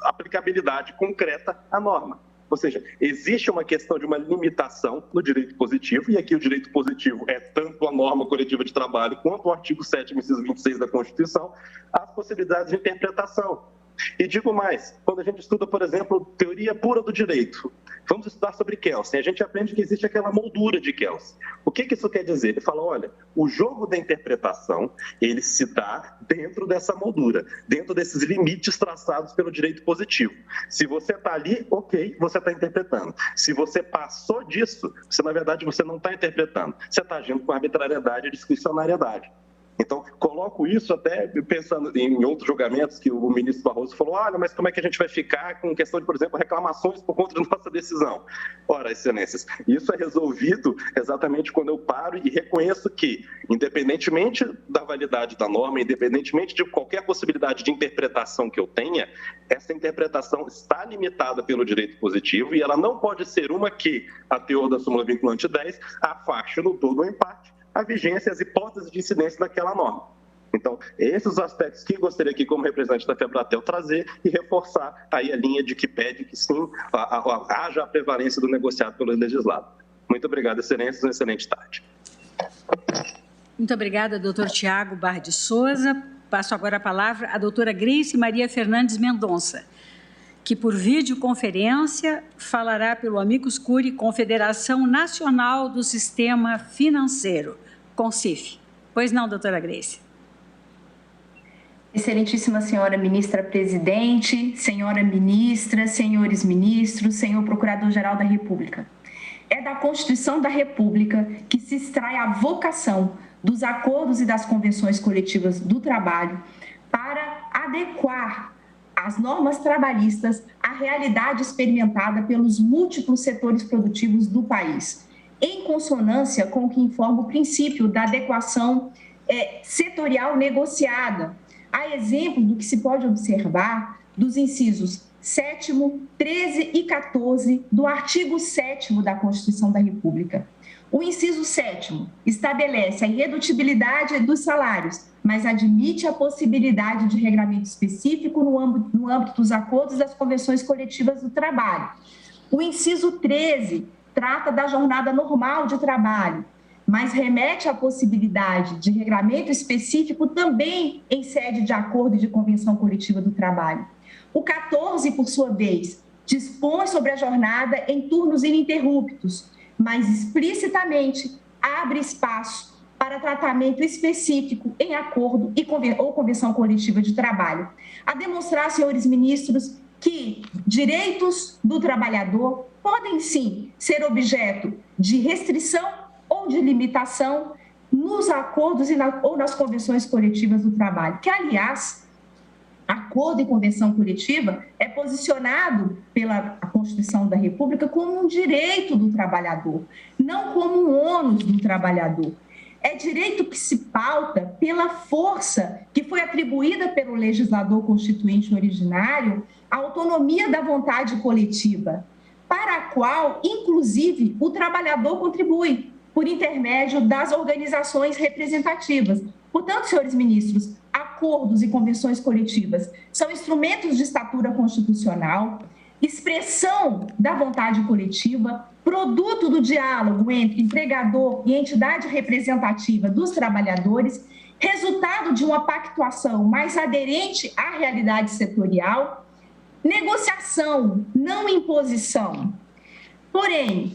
a aplicabilidade concreta à norma. Ou seja, existe uma questão de uma limitação no direito positivo, e aqui o direito positivo é tanto a norma coletiva de trabalho quanto o artigo 7º, inciso 26 da Constituição, as possibilidades de interpretação. E digo mais, quando a gente estuda, por exemplo, teoria pura do direito, vamos estudar sobre Kelsen, a gente aprende que existe aquela moldura de Kelsen. O que isso quer dizer? Ele fala, olha, o jogo da interpretação, ele se dá dentro dessa moldura, dentro desses limites traçados pelo direito positivo. Se você está ali, ok, você está interpretando. Se você passou disso, na verdade, você não está interpretando. Você está agindo com arbitrariedade e discricionariedade. Então, coloco isso até pensando em outros julgamentos que o ministro Barroso falou, olha, mas como é que a gente vai ficar com questão de, por exemplo, reclamações por conta da nossa decisão? Ora, Excelências, isso é resolvido exatamente quando eu paro e reconheço que, independentemente da validade da norma, independentemente de qualquer possibilidade de interpretação que eu tenha, essa interpretação está limitada pelo direito positivo e ela não pode ser uma que, a teor da súmula vinculante 10, afaste no todo ou em parte a vigência e as hipóteses de incidência daquela norma. Então, esses os aspectos que gostaria aqui, como representante da FEBRATEL, trazer e reforçar aí a linha de que pede que sim, haja a prevalência do negociado pelo legislado. Muito obrigado, Excelências, uma excelente tarde. Muito obrigada, doutor Tiago Barra de Souza. Passo agora a palavra à doutora Grace Maria Fernandes Mendonça, que por videoconferência falará pelo Amicus Curiae Confederação Nacional do Sistema Financeiro, CONSIF. Pois não, doutora Grace. Excelentíssima senhora ministra-presidente, senhora ministra, senhores ministros, senhor procurador-geral da República. É da Constituição da República que se extrai a vocação dos acordos e das convenções coletivas do trabalho para adequar as normas trabalhistas à realidade experimentada pelos múltiplos setores produtivos do país, em consonância com o que informa o princípio da adequação setorial negociada, a exemplo do que se pode observar dos incisos 7º, 13 e 14 do artigo 7º da Constituição da República. O inciso 7º estabelece a irredutibilidade dos salários, mas admite a possibilidade de regramento específico no âmbito dos acordos e das convenções coletivas do trabalho. O inciso 13 trata da jornada normal de trabalho, mas remete à possibilidade de regramento específico também em sede de acordo e de convenção coletiva do trabalho. O 14, por sua vez, dispõe sobre a jornada em turnos ininterruptos, mas explicitamente abre espaço para tratamento específico em acordo ou convenção coletiva de trabalho. A demonstrar, senhores ministros, que direitos do trabalhador podem sim ser objeto de restrição ou de limitação nos acordos ou nas convenções coletivas do trabalho, que, aliás, acordo e convenção coletiva é posicionado pela Constituição da República como um direito do trabalhador, não como um ônus do trabalhador. É direito que se pauta pela força que foi atribuída pelo legislador constituinte originário à autonomia da vontade coletiva, para a qual, inclusive, o trabalhador contribui por intermédio das organizações representativas. Portanto, senhores ministros, acordos e convenções coletivas são instrumentos de estatura constitucional, expressão da vontade coletiva, produto do diálogo entre empregador e entidade representativa dos trabalhadores, resultado de uma pactuação mais aderente à realidade setorial, negociação, não imposição. Porém,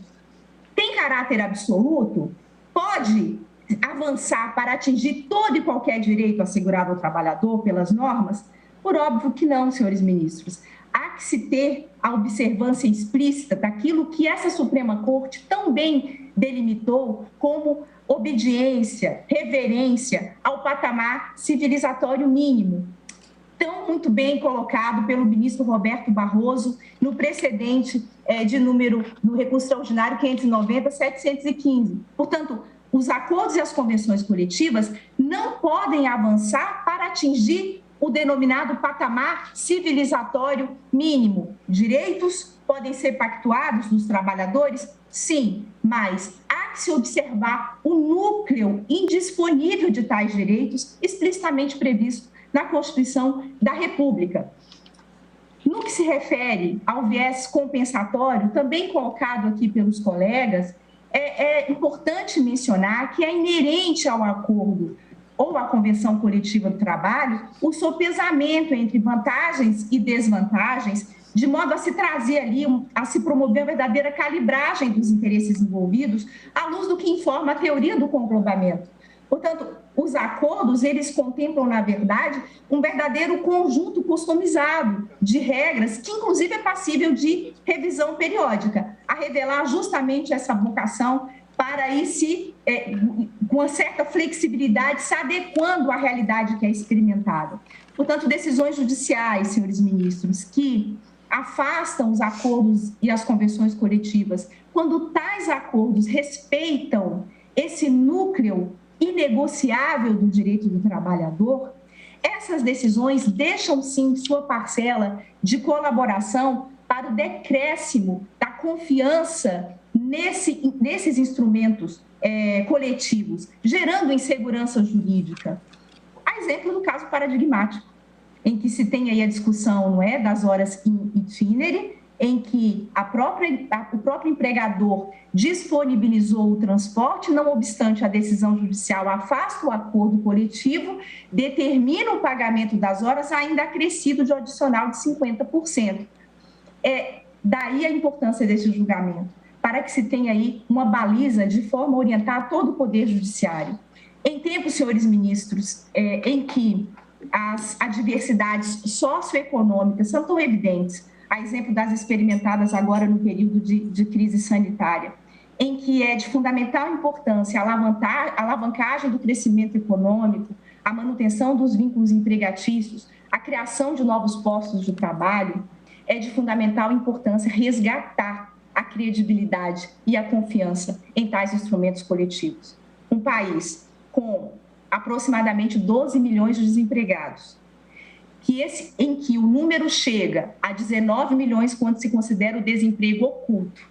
tem caráter absoluto? Pode avançar para atingir todo e qualquer direito assegurado ao trabalhador pelas normas? Por óbvio que não, senhores ministros. Há que se ter a observância explícita daquilo que essa Suprema Corte tão bem delimitou como obediência, reverência ao patamar civilizatório mínimo, tão muito bem colocado pelo ministro Roberto Barroso no precedente no recurso extraordinário 590-715. Portanto, os acordos e as convenções coletivas não podem avançar para atingir o denominado patamar civilizatório mínimo. Direitos podem ser pactuados dos trabalhadores? Sim, mas há que se observar o núcleo indisponível de tais direitos explicitamente previsto na Constituição da República. No que se refere ao viés compensatório, também colocado aqui pelos colegas, é importante mencionar que é inerente ao acordo ou à convenção coletiva do trabalho o sopesamento entre vantagens e desvantagens, de modo a se trazer ali, a se promover a verdadeira calibragem dos interesses envolvidos, à luz do que informa a teoria do conglobamento. Portanto, os acordos, eles contemplam, na verdade, um verdadeiro conjunto customizado de regras, que inclusive é passível de revisão periódica, a revelar justamente essa vocação para ir com uma certa flexibilidade, se adequando à realidade que é experimentada. Portanto, decisões judiciais, senhores ministros, que afastam os acordos e as convenções coletivas, quando tais acordos respeitam esse núcleo inegociável do direito do trabalhador, essas decisões deixam, sim, sua parcela de colaboração para o decréscimo da confiança nesses instrumentos coletivos, gerando insegurança jurídica. A exemplo do caso paradigmático, em que se tem aí a discussão, não é, das horas in itinere, em que o próprio empregador disponibilizou o transporte, não obstante a decisão judicial afasta o acordo coletivo, determina o pagamento das horas ainda acrescido de um adicional de 50%. Daí a importância desse julgamento, para que se tenha aí uma baliza de forma a orientar todo o Poder Judiciário. Em tempos, senhores ministros, em que as adversidades socioeconômicas são tão evidentes, a exemplo das experimentadas agora no período de crise sanitária, em que é de fundamental importância a alavancagem do crescimento econômico, a manutenção dos vínculos empregatícios, a criação de novos postos de trabalho, é de fundamental importância resgatar a credibilidade e a confiança em tais instrumentos coletivos. Um país com aproximadamente 12 milhões de desempregados, em que o número chega a 19 milhões quando se considera o desemprego oculto,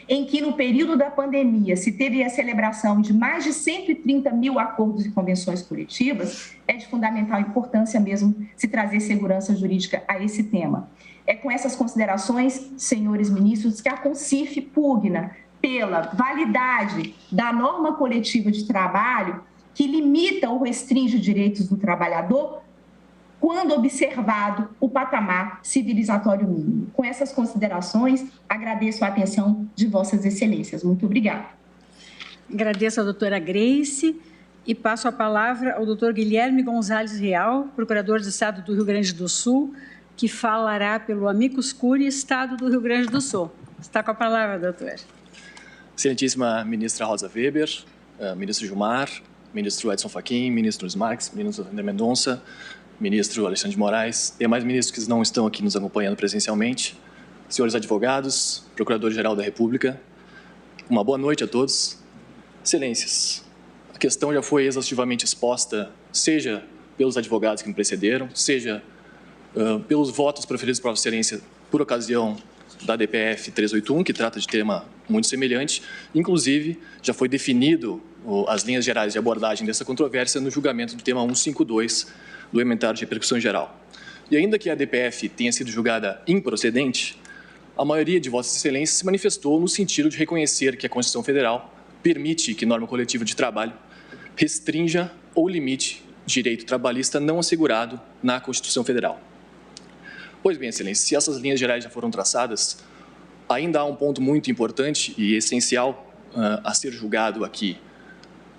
em que no período da pandemia se teve a celebração de mais de 130 mil acordos e convenções coletivas, é de fundamental importância mesmo se trazer segurança jurídica a esse tema. É com essas considerações, senhores ministros, que a CONCIF pugna pela validade da norma coletiva de trabalho que limita ou restringe direitos do trabalhador quando observado o patamar civilizatório mínimo. Com essas considerações, agradeço a atenção de vossas excelências. Muito obrigada. Agradeço à doutora Grace e passo a palavra ao doutor Guilherme Gonzalez Real, procurador do Estado do Rio Grande do Sul, que falará pelo Amicus Curiae, Estado do Rio Grande do Sul. Está com a palavra, doutor. Excelentíssima ministra Rosa Weber, ministro Gilmar, ministro Edson Fachin, ministro Luiz Marques, ministro André Mendonça, ministro Alexandre de Moraes, demais ministros que não estão aqui nos acompanhando presencialmente, senhores advogados, procurador-geral da República, uma boa noite a todos. Excelências, a questão já foi exaustivamente exposta, seja pelos advogados que me precederam, seja pelos votos proferidos por Vossa Excelência por ocasião da DPF 381, que trata de tema muito semelhante. Inclusive, já foi definido as linhas gerais de abordagem dessa controvérsia no julgamento do tema 152 do Emendário de Repercussão Geral. E ainda que a DPF tenha sido julgada improcedente, a maioria de Vossas Excelências se manifestou no sentido de reconhecer que a Constituição Federal permite que norma coletiva de trabalho restrinja ou limite direito trabalhista não assegurado na Constituição Federal. Pois bem, Excelência, se essas linhas gerais já foram traçadas, ainda há um ponto muito importante e essencial a ser julgado aqui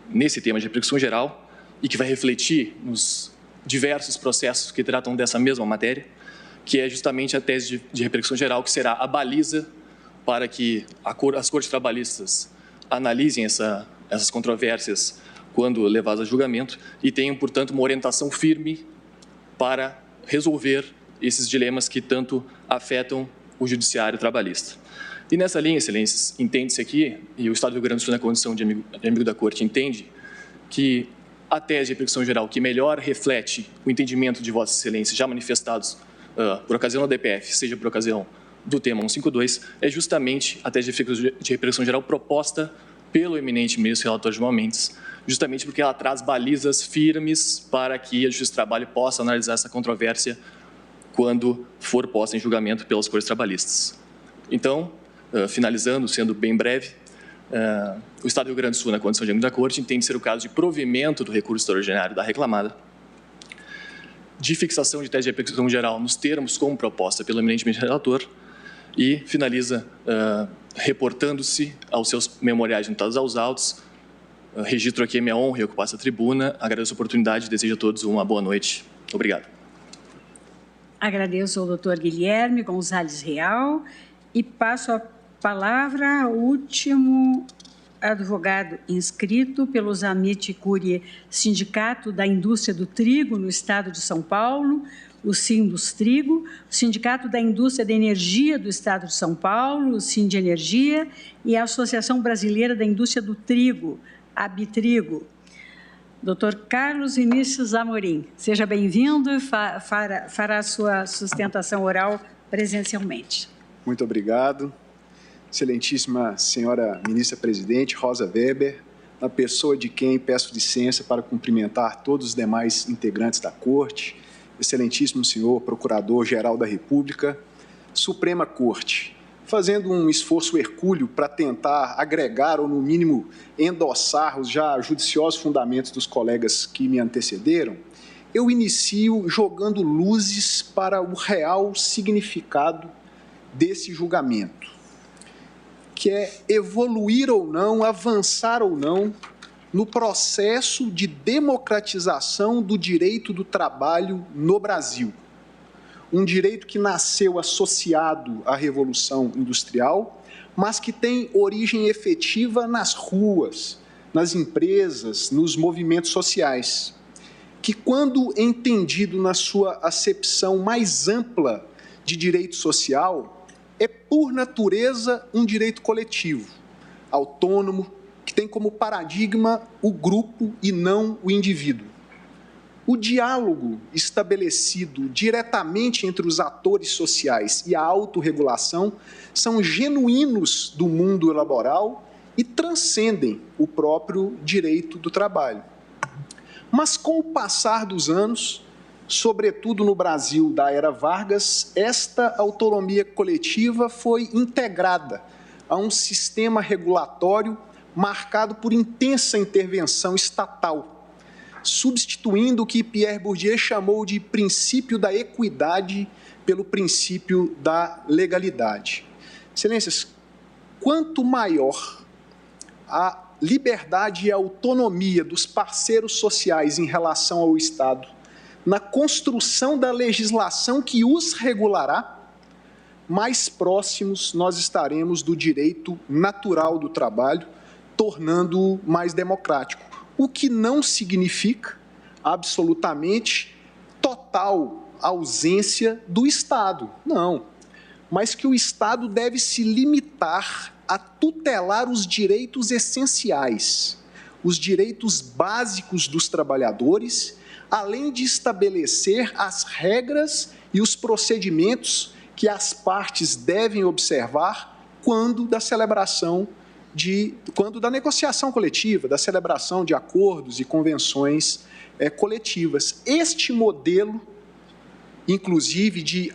nesse tema de repercussão geral e que vai refletir nos diversos processos que tratam dessa mesma matéria, que é justamente a tese de repercussão geral, que será a baliza para que as cortes trabalhistas analisem essas controvérsias quando levadas a julgamento e tenham, portanto, uma orientação firme para resolver esses dilemas que tanto afetam o judiciário trabalhista. E nessa linha, Excelências, entende-se aqui, e o Estado do Rio Grande do Sul, na condição de amigo da Corte, entende que a tese de repercussão geral que melhor reflete o entendimento de Vossas Excelências já manifestados por ocasião da DPF, seja por ocasião do tema 152, é justamente a tese de repercussão geral proposta pelo eminente ministro relator Gilmar Mendes, justamente porque ela traz balizas firmes para que a Justiça do Trabalho possa analisar essa controvérsia quando for posta em julgamento pelas cortes trabalhistas. Então, finalizando, sendo bem breve, o Estado do Rio Grande do Sul, na condição de amigo da Corte, entende ser o caso de provimento do recurso extraordinário da reclamada, de fixação de tese de repercussão geral nos termos como proposta pelo eminente ministro relator e finaliza reportando-se aos seus memoriais juntados aos autos. Registro aqui a minha honra e ocupar essa tribuna. Agradeço a oportunidade e desejo a todos uma boa noite. Obrigado. Agradeço ao doutor Guilherme Gonzalez Real e passo a palavra ao último advogado inscrito pelos Amicus Curiae, Sindicato da Indústria do Trigo no Estado de São Paulo, o Sindustrigo, o Sindicato da Indústria da Energia do Estado de São Paulo, o Sindenergia, e a Associação Brasileira da Indústria do Trigo, Abitrigo. Dr. Carlos Vinícius Amorim, seja bem-vindo e fará a sua sustentação oral presencialmente. Muito obrigado. Excelentíssima senhora ministra-presidente Rosa Weber, na pessoa de quem peço licença para cumprimentar todos os demais integrantes da Corte, excelentíssimo senhor Procurador-Geral da República, Suprema Corte, fazendo um esforço hercúleo para tentar agregar ou, no mínimo, endossar os já judiciosos fundamentos dos colegas que me antecederam, eu inicio jogando luzes para o real significado desse julgamento, que é evoluir ou não, avançar ou não, no processo de democratização do direito do trabalho no Brasil. Um direito que nasceu associado à Revolução Industrial, mas que tem origem efetiva nas ruas, nas empresas, nos movimentos sociais, que, quando entendido na sua acepção mais ampla de direito social, é, por natureza, um direito coletivo, autônomo, que tem como paradigma o grupo e não o indivíduo. O diálogo estabelecido diretamente entre os atores sociais e a autorregulação são genuínos do mundo laboral e transcendem o próprio direito do trabalho. Mas, com o passar dos anos, sobretudo no Brasil da era Vargas, esta autonomia coletiva foi integrada a um sistema regulatório marcado por intensa intervenção estatal, substituindo o que Pierre Bourdieu chamou de princípio da equidade pelo princípio da legalidade. Excelências, quanto maior a liberdade e a autonomia dos parceiros sociais em relação ao Estado, na construção da legislação que os regulará, mais próximos nós estaremos do direito natural do trabalho, tornando-o mais democrático. O que não significa, absolutamente, total ausência do Estado. Não. Mas que o Estado deve se limitar a tutelar os direitos essenciais, os direitos básicos dos trabalhadores, além de estabelecer as regras e os procedimentos que as partes devem observar quando da negociação coletiva, da celebração de acordos e convenções coletivas. Este modelo, inclusive, de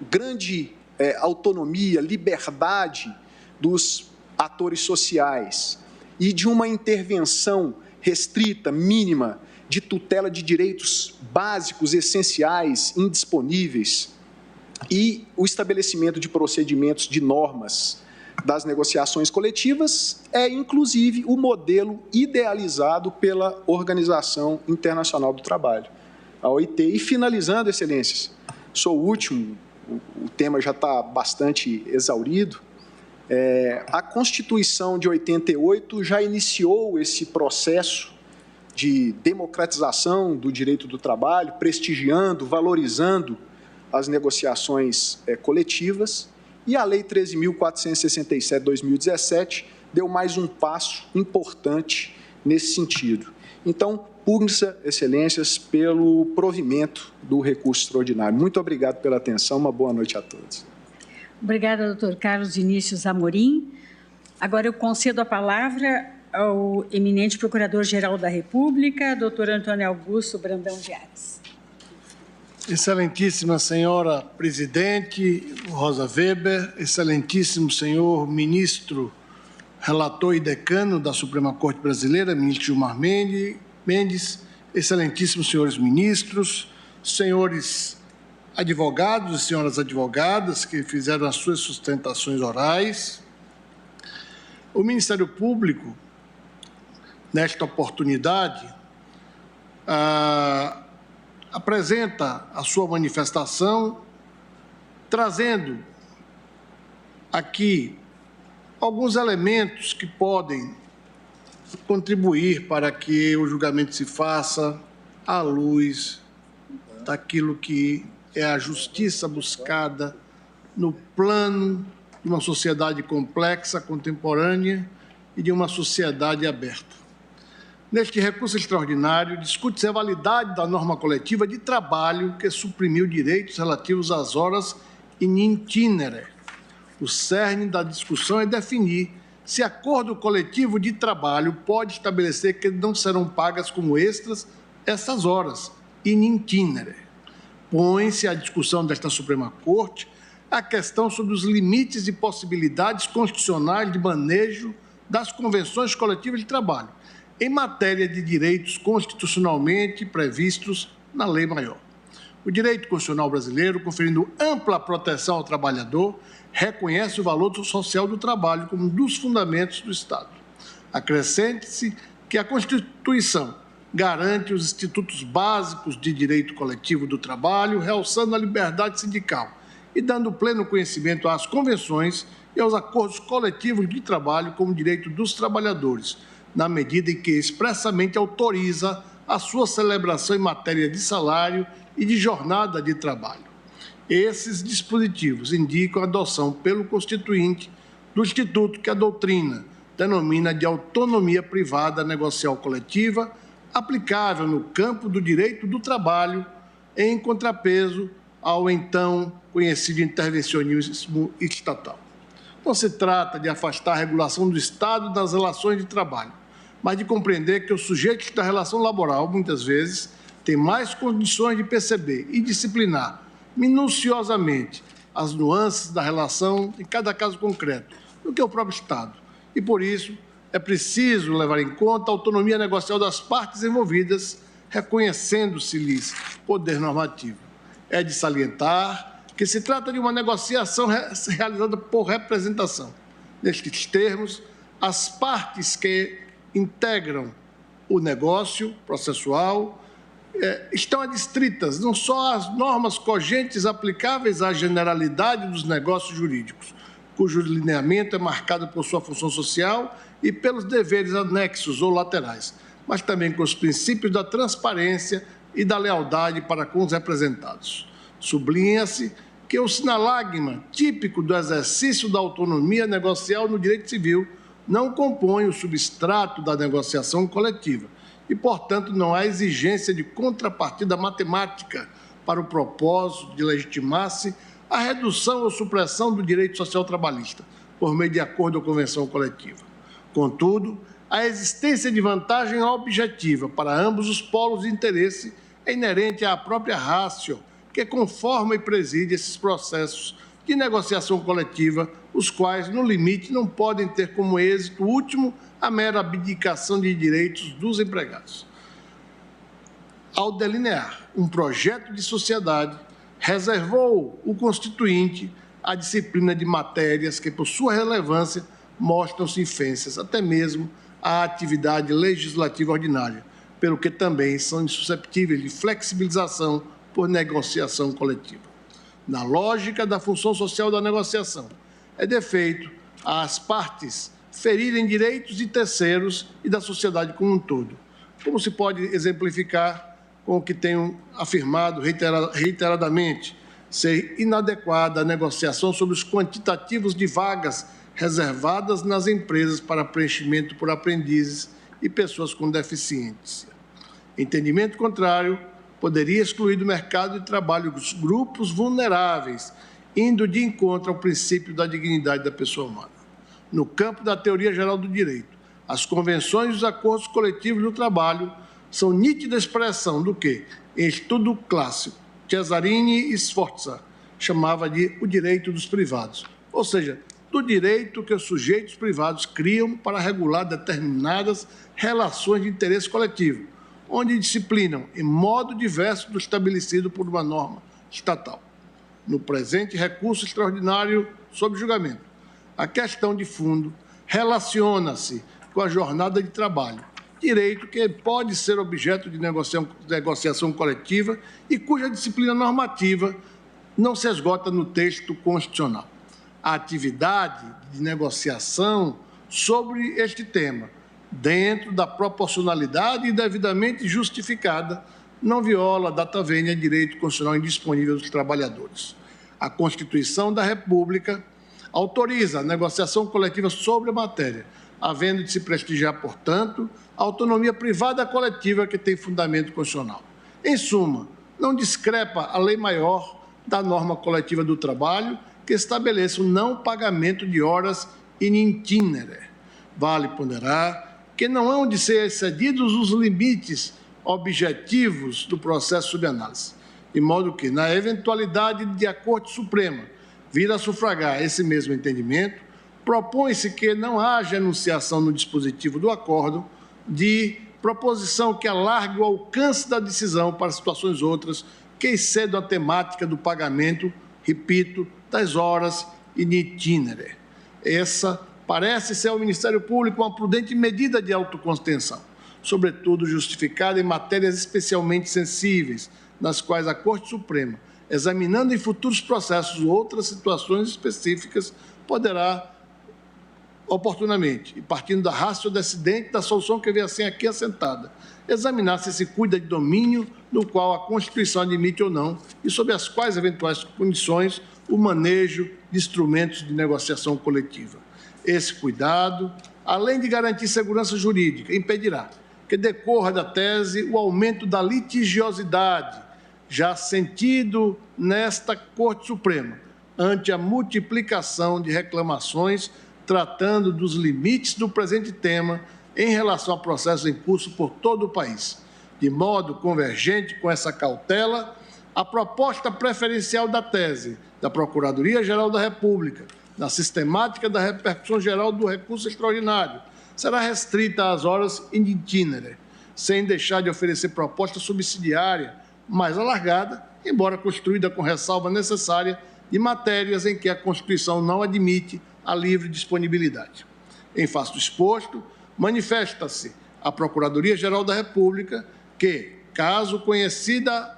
grande autonomia, liberdade dos atores sociais e de uma intervenção restrita, mínima, de tutela de direitos básicos, essenciais, indisponíveis, e o estabelecimento de procedimentos de normas das negociações coletivas é, inclusive, o modelo idealizado pela Organização Internacional do Trabalho, a OIT. E, finalizando, Excelências, sou o último, o tema já está bastante exaurido. A Constituição de 88 já iniciou esse processo de democratização do direito do trabalho, prestigiando, valorizando as negociações coletivas, e a Lei 13.467, 2017, deu mais um passo importante nesse sentido. Então, pugna, Excelências, pelo provimento do recurso extraordinário. Muito obrigado pela atenção, uma boa noite a todos. Obrigada, doutor Carlos Vinícius Amorim. Agora eu concedo a palavra ao eminente Procurador-Geral da República, doutor Antônio Augusto Brandão de Ares. Excelentíssima senhora presidente Rosa Weber, excelentíssimo senhor ministro relator e decano da Suprema Corte Brasileira, ministro Gilmar Mendes, excelentíssimos senhores ministros, senhores advogados e senhoras advogadas que fizeram as suas sustentações orais. O Ministério Público, nesta oportunidade, apresenta a sua manifestação, trazendo aqui alguns elementos que podem contribuir para que o julgamento se faça à luz daquilo que é a justiça buscada no plano de uma sociedade complexa, contemporânea e de uma sociedade aberta. Neste recurso extraordinário, discute-se a validade da norma coletiva de trabalho que suprimiu direitos relativos às horas in itinere. O cerne da discussão é definir se acordo coletivo de trabalho pode estabelecer que não serão pagas como extras essas horas in itinere. Põe-se à discussão desta Suprema Corte a questão sobre os limites e possibilidades constitucionais de manejo das convenções coletivas de trabalho, em matéria de direitos constitucionalmente previstos na Lei Maior. O direito constitucional brasileiro, conferindo ampla proteção ao trabalhador, reconhece o valor social do trabalho como um dos fundamentos do Estado. Acrescente-se que a Constituição garante os institutos básicos de direito coletivo do trabalho, realçando a liberdade sindical e dando pleno conhecimento às convenções e aos acordos coletivos de trabalho como direito dos trabalhadores, na medida em que expressamente autoriza a sua celebração em matéria de salário e de jornada de trabalho. Esses dispositivos indicam a adoção pelo Constituinte do instituto que a doutrina denomina de autonomia privada negocial coletiva, aplicável no campo do direito do trabalho, em contrapeso ao então conhecido intervencionismo estatal. Não se trata de afastar a regulação do Estado das relações de trabalho, mas de compreender que os sujeitos da relação laboral, muitas vezes, têm mais condições de perceber e disciplinar minuciosamente as nuances da relação em cada caso concreto do que o próprio Estado. E, por isso, é preciso levar em conta a autonomia negocial das partes envolvidas, reconhecendo-se-lhes poder normativo. É de salientar que se trata de uma negociação realizada por representação. Nestes termos, as partes que integram o negócio processual estão adstritas não só às normas cogentes aplicáveis à generalidade dos negócios jurídicos, cujo lineamento é marcado por sua função social e pelos deveres anexos ou laterais, mas também com os princípios da transparência e da lealdade para com os representados. Sublinha-se que o sinalagma típico do exercício da autonomia negocial no direito civil não compõe o substrato da negociação coletiva e, portanto, não há exigência de contrapartida matemática para o propósito de legitimar-se a redução ou supressão do direito social trabalhista por meio de acordo ou convenção coletiva. Contudo, a existência de vantagem objetiva para ambos os polos de interesse é inerente à própria ratio que conforma e preside esses processos de negociação coletiva, os quais, no limite, não podem ter como êxito último a mera abdicação de direitos dos empregados. Ao delinear um projeto de sociedade, reservou o Constituinte a disciplina de matérias que, por sua relevância, mostram-se infensas, até mesmo à atividade legislativa ordinária, pelo que também são insusceptíveis de flexibilização por negociação coletiva. Na lógica da função social da negociação, é defeito às partes ferirem direitos de terceiros e da sociedade como um todo, como se pode exemplificar com o que tenho afirmado reiteradamente, ser inadequada a negociação sobre os quantitativos de vagas reservadas nas empresas para preenchimento por aprendizes e pessoas com deficiência. Entendimento contrário poderia excluir do mercado de trabalho os grupos vulneráveis, indo de encontro ao princípio da dignidade da pessoa humana. No campo da teoria geral do direito, as convenções e os acordos coletivos do trabalho são nítida expressão do que, em estudo clássico, Cesarini e Sforza chamava de o direito dos privados, ou seja, do direito que os sujeitos privados criam para regular determinadas relações de interesse coletivo, onde disciplinam em modo diverso do estabelecido por uma norma estatal. No presente recurso extraordinário sob julgamento, a questão de fundo relaciona-se com a jornada de trabalho, direito que pode ser objeto de negociação coletiva e cuja disciplina normativa não se esgota no texto constitucional. A atividade de negociação sobre este tema, dentro da proporcionalidade e devidamente justificada, não viola data vênia direito constitucional indisponível dos trabalhadores. A Constituição da República autoriza a negociação coletiva sobre a matéria, havendo de se prestigiar, portanto, a autonomia privada coletiva que tem fundamento constitucional. Em suma, não discrepa a lei maior da norma coletiva do trabalho que estabeleça o não pagamento de horas in itinere. Vale ponderar que não hão de ser excedidos os limites objetivos do processo sob análise, de modo que, na eventualidade de a Corte Suprema vir a sufragar esse mesmo entendimento, propõe-se que não haja enunciação no dispositivo do acordo de proposição que alargue o alcance da decisão para situações outras que excedam a temática do pagamento, repito, das horas in itinere. Essa parece ser ao Ministério Público uma prudente medida de autocontenção, sobretudo justificada em matérias especialmente sensíveis, nas quais a Corte Suprema, examinando em futuros processos outras situações específicas, poderá, oportunamente, e partindo da ratio decidente da solução que vem assim aqui assentada, examinar se se cuida de domínio no qual a Constituição admite ou não e sob as quais eventuais condições o manejo de instrumentos de negociação coletiva. Esse cuidado, além de garantir segurança jurídica, impedirá que decorra da tese o aumento da litigiosidade, já sentido nesta Corte Suprema, ante a multiplicação de reclamações tratando dos limites do presente tema em relação a processos em curso por todo o país. De modo convergente com essa cautela, a proposta preferencial da tese da Procuradoria-Geral da República, na sistemática da repercussão geral do recurso extraordinário, será restrita às horas in itinere, sem deixar de oferecer proposta subsidiária mais alargada, embora construída com ressalva necessária de matérias em que a Constituição não admite a livre disponibilidade. Em face do exposto, manifesta-se a Procuradoria-Geral da República que, caso conhecida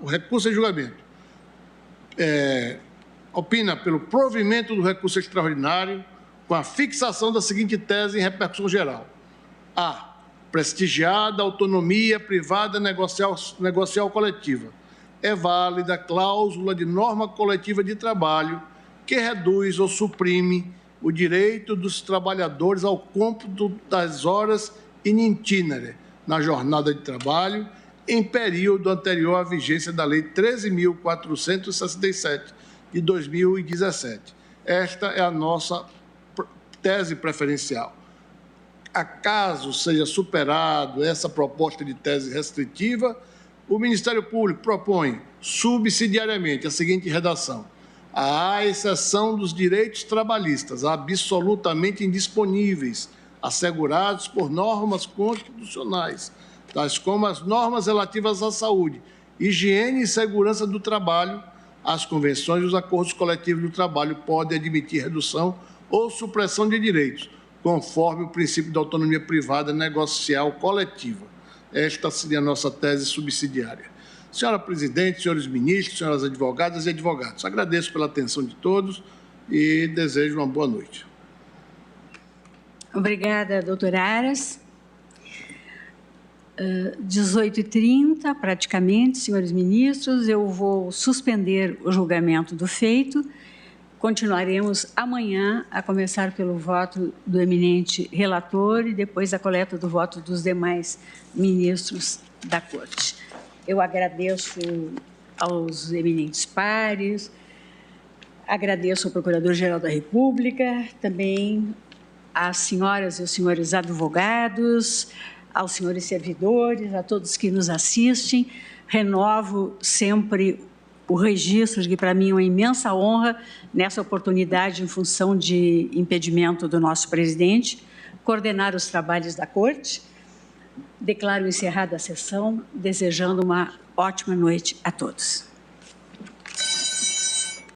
o recurso em julgamento, opina pelo provimento do recurso extraordinário com a fixação da seguinte tese em repercussão geral. A. Prestigiada autonomia privada negocial coletiva. É válida a cláusula de norma coletiva de trabalho que reduz ou suprime o direito dos trabalhadores ao cômputo das horas in itinere na jornada de trabalho em período anterior à vigência da Lei 13.467 de 2017. Esta é a nossa tese preferencial. Acaso seja superado essa proposta de tese restritiva, o Ministério Público propõe subsidiariamente a seguinte redação: à exceção dos direitos trabalhistas absolutamente indisponíveis, assegurados por normas constitucionais, tais como as normas relativas à saúde, higiene e segurança do trabalho, as convenções e os acordos coletivos do trabalho podem admitir redução ou supressão de direitos, conforme o princípio da autonomia privada negocial coletiva. Esta seria a nossa tese subsidiária. Senhora Presidente, senhores ministros, senhoras advogadas e advogados, agradeço pela atenção de todos e desejo uma boa noite. Obrigada, doutor Aras. 18h30, praticamente, senhores ministros, eu vou suspender o julgamento do feito. Continuaremos amanhã, a começar pelo voto do eminente relator e depois a coleta do voto dos demais ministros da Corte. Eu agradeço aos eminentes pares, agradeço ao Procurador-Geral da República, também às senhoras e os senhores advogados, aos senhores servidores, a todos que nos assistem. Renovo sempre o registro de que, para mim, é uma imensa honra, nessa oportunidade, em função de impedimento do nosso presidente, coordenar os trabalhos da Corte. Declaro encerrada a sessão, desejando uma ótima noite a todos.